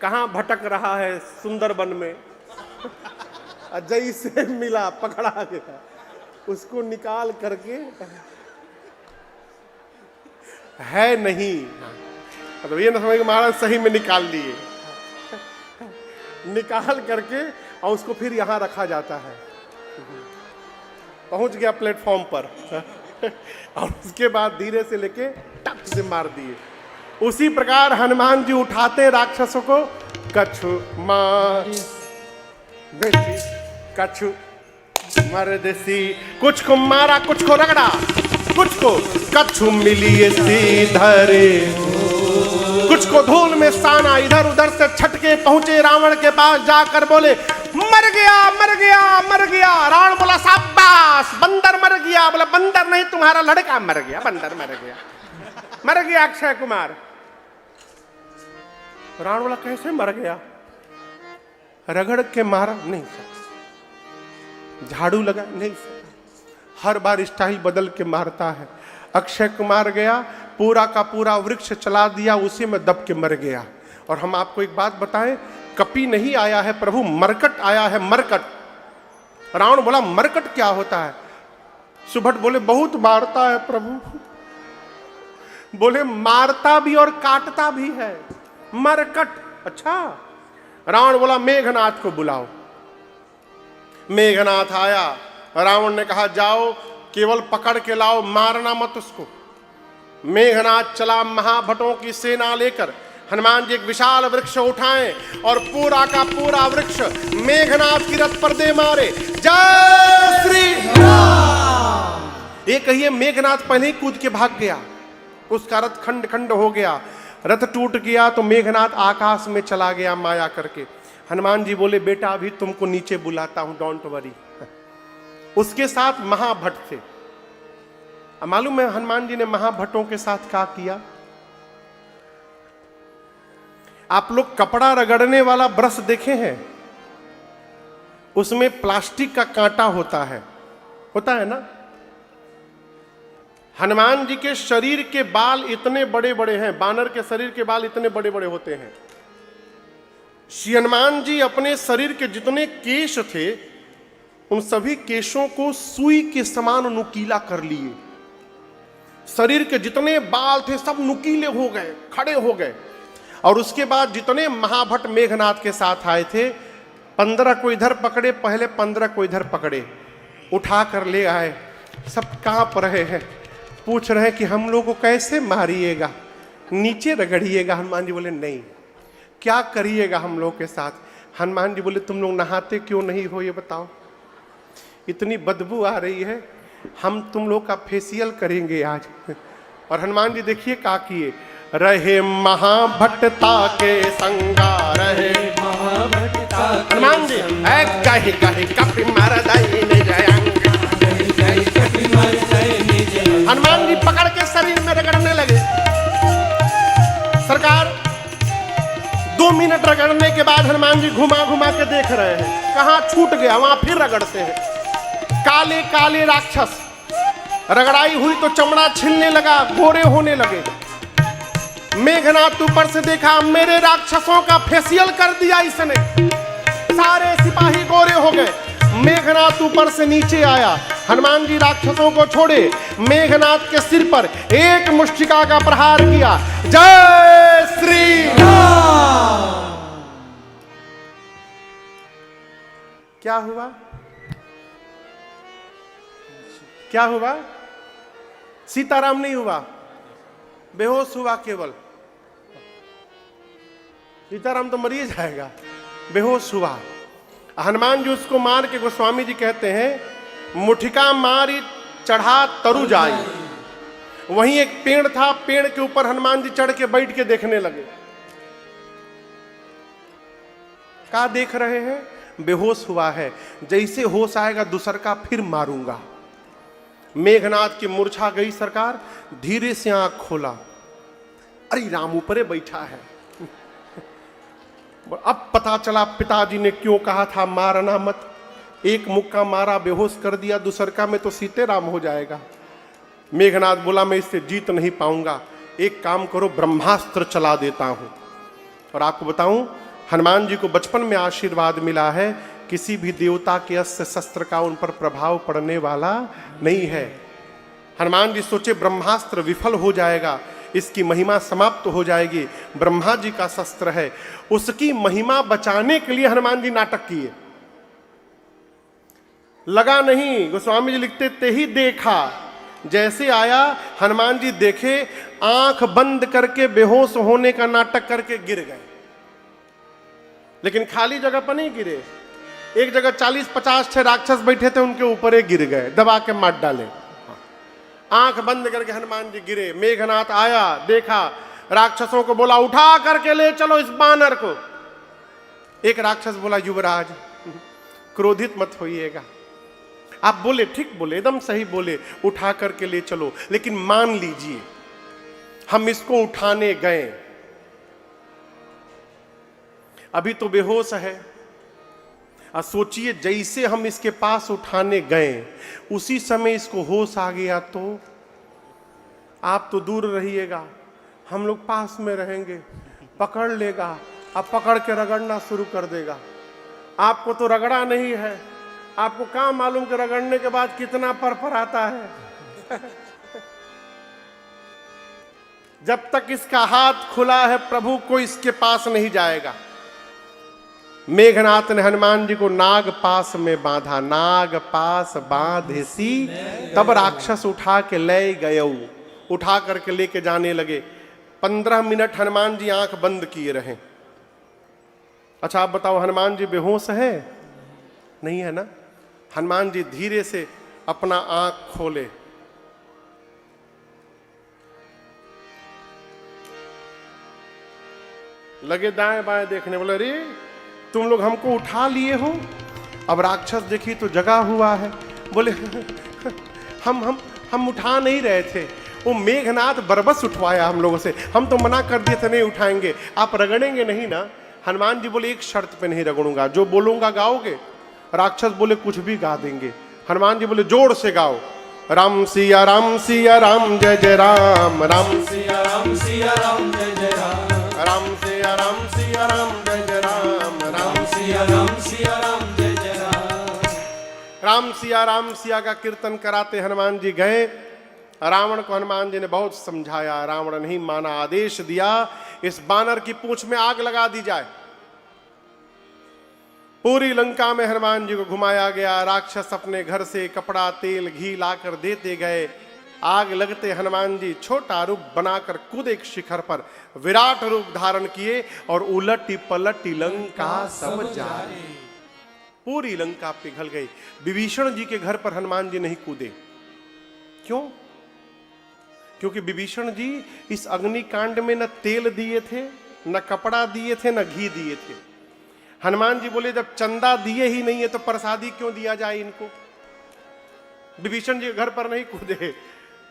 कहां भटक रहा है सुंदरबन में, जैसे मिला पकड़ा गया, उसको निकाल करके है नहीं, मतलब ये ना समझ के महाराज सही में निकाल लिए, निकाल करके और उसको फिर यहां रखा जाता है। पहुंच गया प्लेटफॉर्म पर और उसके बाद धीरे से लेके टक से मार दिए। उसी प्रकार हनुमान जी उठाते राक्षसों को, कछु मार देसी कछु मर देसी, कुछ को मारा कुछ को रगड़ा, कुछ को कछु मिलिए धरे, कुछ को धूल में साना, इधर उधर से छटके पहुंचे रावण के पास जाकर बोले मर गया मर गया मर गया। रावण बोला शाबाश बंदर मर गया। बोला बंदर नहीं तुम्हारा लड़का मर गया, बंदर मर गया, मर गया अक्षय कुमार। रावण बोला कैसे मर गया? रगड़ के मारा? नहीं सर। झाड़ू लगा? नहीं सर। हर बार स्टाइल बदल के मारता है। अक्षय कुमार गया, पूरा का पूरा वृक्ष चला दिया, उसी में दब के मर गया। और हम आपको एक बात बताएं, कपि नहीं आया है प्रभु, मरकट आया है, मरकट। रावण बोला मरकट क्या होता है? सुभट बोले बहुत मारता है प्रभु। बोले मारता भी और काटता भी है, मरकट। अच्छा। रावण बोला मेघनाथ को बुलाओ। मेघनाथ आया। रावण ने कहा जाओ, केवल पकड़ के लाओ, मारना मत उसको। मेघनाथ चला महाभटों की सेना लेकर। हनुमान जी एक विशाल वृक्ष उठाए और पूरा का पूरा वृक्ष मेघनाथ की रथ पर दे मारे। जय श्री राम। ये कहिए मेघनाथ पहले ही कूद के भाग गया, उसका रथ खंड खंड हो गया, रथ टूट गया तो मेघनाथ आकाश में चला गया माया करके। हनुमान जी बोले बेटा अभी तुमको नीचे बुलाता हूं, डोंट वरी। उसके साथ महाभट थे। मालूम है हनुमान जी ने महाभटों के साथ क्या किया? आप लोग कपड़ा रगड़ने वाला ब्रश देखे हैं? उसमें प्लास्टिक का कांटा होता है ना? हनुमान जी के शरीर के बाल इतने बड़े बड़े हैं, बानर के शरीर के बाल इतने बड़े बड़े होते हैं। श्री हनुमान जी अपने शरीर के जितने केश थे उन सभी केशों को सुई के समान नुकीला कर लिए। शरीर के जितने बाल थे सब नुकीले हो गए, खड़े हो गए। और उसके बाद जितने महाभट मेघनाथ के साथ आए थे, 15 को इधर पकड़े, पहले 15 को इधर पकड़े, उठा कर ले आए। सब कांप रहे हैं, पूछ रहे हैं कि हम लोग को कैसे मारिएगा, नीचे रगड़िएगा। हनुमान जी बोले नहीं, क्या करिएगा हम लोग के साथ? हनुमान जी बोले तुम लोग नहाते क्यों नहीं हो ये बताओ, इतनी बदबू आ रही है, हम तुम लोग का फेशियल करेंगे आज। और हनुमान जी देखिए क्या किए, रहे महाभटता के संगा, रहे महाभटता के हनुमान जी कही कही कपि मर दई निज अंग। हनुमान जी पकड़ के शरीर में रगड़ने लगे। सरकार 2 मिनट रगड़ने के बाद हनुमान जी घुमा घुमा के देख रहे हैं, कहां छूट गया वहां फिर रगड़ते हैं। काले काले राक्षस, रगड़ाई हुई तो चमड़ा छिलने लगा, गोरे होने लगे। मेघनाथ ऊपर से देखा, मेरे राक्षसों का फेशियल कर दिया इसने, सारे सिपाही गोरे हो गए। मेघनाथ ऊपर से नीचे आया, हनुमान जी राक्षसों को छोड़े, मेघनाथ के सिर पर एक मुष्टिका का प्रहार किया। जय श्री राम। क्या हुआ? क्या हुआ? सीताराम नहीं हुआ, बेहोश हुआ केवल। सीताराम तो मर ही जाएगा, बेहोश हुआ। हनुमान जी उसको मार के, गोस्वामी जी कहते हैं मुठिका मारी चढ़ा तरु जाई। वहीं एक पेड़ था, पेड़ के ऊपर हनुमान जी चढ़ के बैठ के देखने लगे। क्या देख रहे हैं? बेहोश हुआ है, जैसे होश आएगा दूसर का फिर मारूंगा। मेघनाथ की मूर्छा गई सरकार, धीरे से आंख खोला, अरे राम ऊपरे बैठा है। अब पता चला पिताजी ने क्यों कहा था मारना मत। एक मुक्का मारा, बेहोश कर दिया, दूसरका में तो सीते राम हो जाएगा। मेघनाथ बोला मैं इससे जीत नहीं पाऊंगा, एक काम करो ब्रह्मास्त्र चला देता हूं। और आपको बताऊं, हनुमान जी को बचपन में आशीर्वाद मिला है, किसी भी देवता के अस्त्र शस्त्र का उन पर प्रभाव पड़ने वाला नहीं है। हनुमान जी सोचे ब्रह्मास्त्र विफल हो जाएगा, इसकी महिमा समाप्त हो जाएगी। ब्रह्मा जी का शस्त्र है, उसकी महिमा बचाने के लिए हनुमान जी नाटक किए। लगा नहीं, गोस्वामी जी लिखते ते ही देखा, जैसे आया हनुमान जी देखे, आंख बंद करके बेहोश होने का नाटक करके गिर गए। लेकिन खाली जगह पर नहीं गिरे, एक जगह 40-50 राक्षस बैठे थे, उनके ऊपर ही गिर गए, दबा के मार डाले। आंख बंद करके हनुमान जी गिरे। मेघनाथ आया, देखा, राक्षसों को बोला उठा करके ले चलो इस बानर को। एक राक्षस बोला युवराज क्रोधित मत होइएगा। आप बोले ठीक बोले, एकदम सही बोले, उठा करके ले चलो, लेकिन मान लीजिए हम इसको उठाने गए, अभी तो बेहोश है। सोचिए जैसे हम इसके पास उठाने गए, उसी समय इसको होश आ गया तो आप तो दूर रहिएगा, हम लोग पास में रहेंगे। पकड़ लेगा, अब पकड़ के रगड़ना शुरू कर देगा। आपको तो रगड़ा नहीं है, आपको क्या मालूम कि रगड़ने के बाद कितना पर आता है। जब तक इसका हाथ खुला है प्रभु को इसके पास नहीं जाएगा। मेघनाथ ने हनुमान जी को नाग पास में बांधा, नाग पास बांधेसी तब राक्षस उठा के ले गए। उठा करके लेके जाने लगे। 15 मिनट हनुमान जी आंख बंद किए रहे। अच्छा आप बताओ, हनुमान जी बेहोश है? नहीं है ना। हनुमान जी धीरे से अपना आंख खोले, लगे दाएं बाएं देखने, बोले अरे तुम लोग हमको उठा लिए हो। अब राक्षस देखी तो जगा हुआ है, बोले हम उठा नहीं रहे थे, वो मेघनाथ बरबस उठवाया हम लोगों से, हम तो मना कर दिए थे नहीं उठाएंगे। आप रगड़ेंगे नहीं ना? हनुमान जी बोले एक शर्त पे नहीं रगड़ूंगा, जो बोलूंगा गाओगे? राक्षस बोले कुछ भी गा देंगे। हनुमान जी बोले जोर से गाओ, राम सिया राम सिया राम जय जय राम, राम सिया राम सिया राम जय जय राम, राम सिया राम सिया राम जय जय राम, राम सिया राम सिया राम जय जय राम। राम सिया का कीर्तन कराते हनुमान जी गए। रावण को हनुमान जी ने बहुत समझाया, रावण नहीं माना, आदेश दिया इस बानर की पूंछ में आग लगा दी जाए। पूरी लंका में हनुमान जी को घुमाया गया। राक्षस अपने घर से कपड़ा तेल घी लाकर देते गए। आग लगते हनुमान जी छोटा रूप बनाकर खुद एक शिखर पर विराट रूप धारण किए और उलटी पलटी लंका सब जाए। पूरी लंका पिघल गई। विभीषण जी के घर पर हनुमान जी नहीं कूदे। क्यों? क्योंकि विभीषण जी इस अग्निकांड में न तेल दिए थे, न कपड़ा दिए थे, न घी दिए थे। हनुमान जी बोले जब चंदा दिए ही नहीं है तो प्रसादी क्यों दिया जाए इनको? विभीषण जी घर पर नहीं कूदे।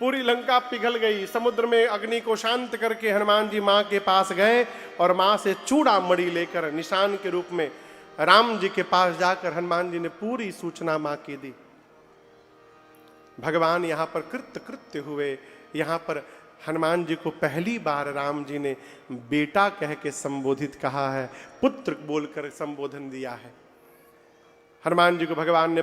पूरी लंका पिघल गई। समुद्र में अग्नि को शांत करके हनुमान जी मां के पास गए और मां से चूड़ा मणि लेकर निशान के रूप में राम जी के पास जाकर हनुमान जी ने पूरी सूचना मां की दी। भगवान यहां पर कृत्य हुए। यहां पर हनुमान जी को पहली बार राम जी ने बेटा कह के संबोधित कहा है, पुत्र बोलकर संबोधन दिया है। हनुमान जी को भगवान ने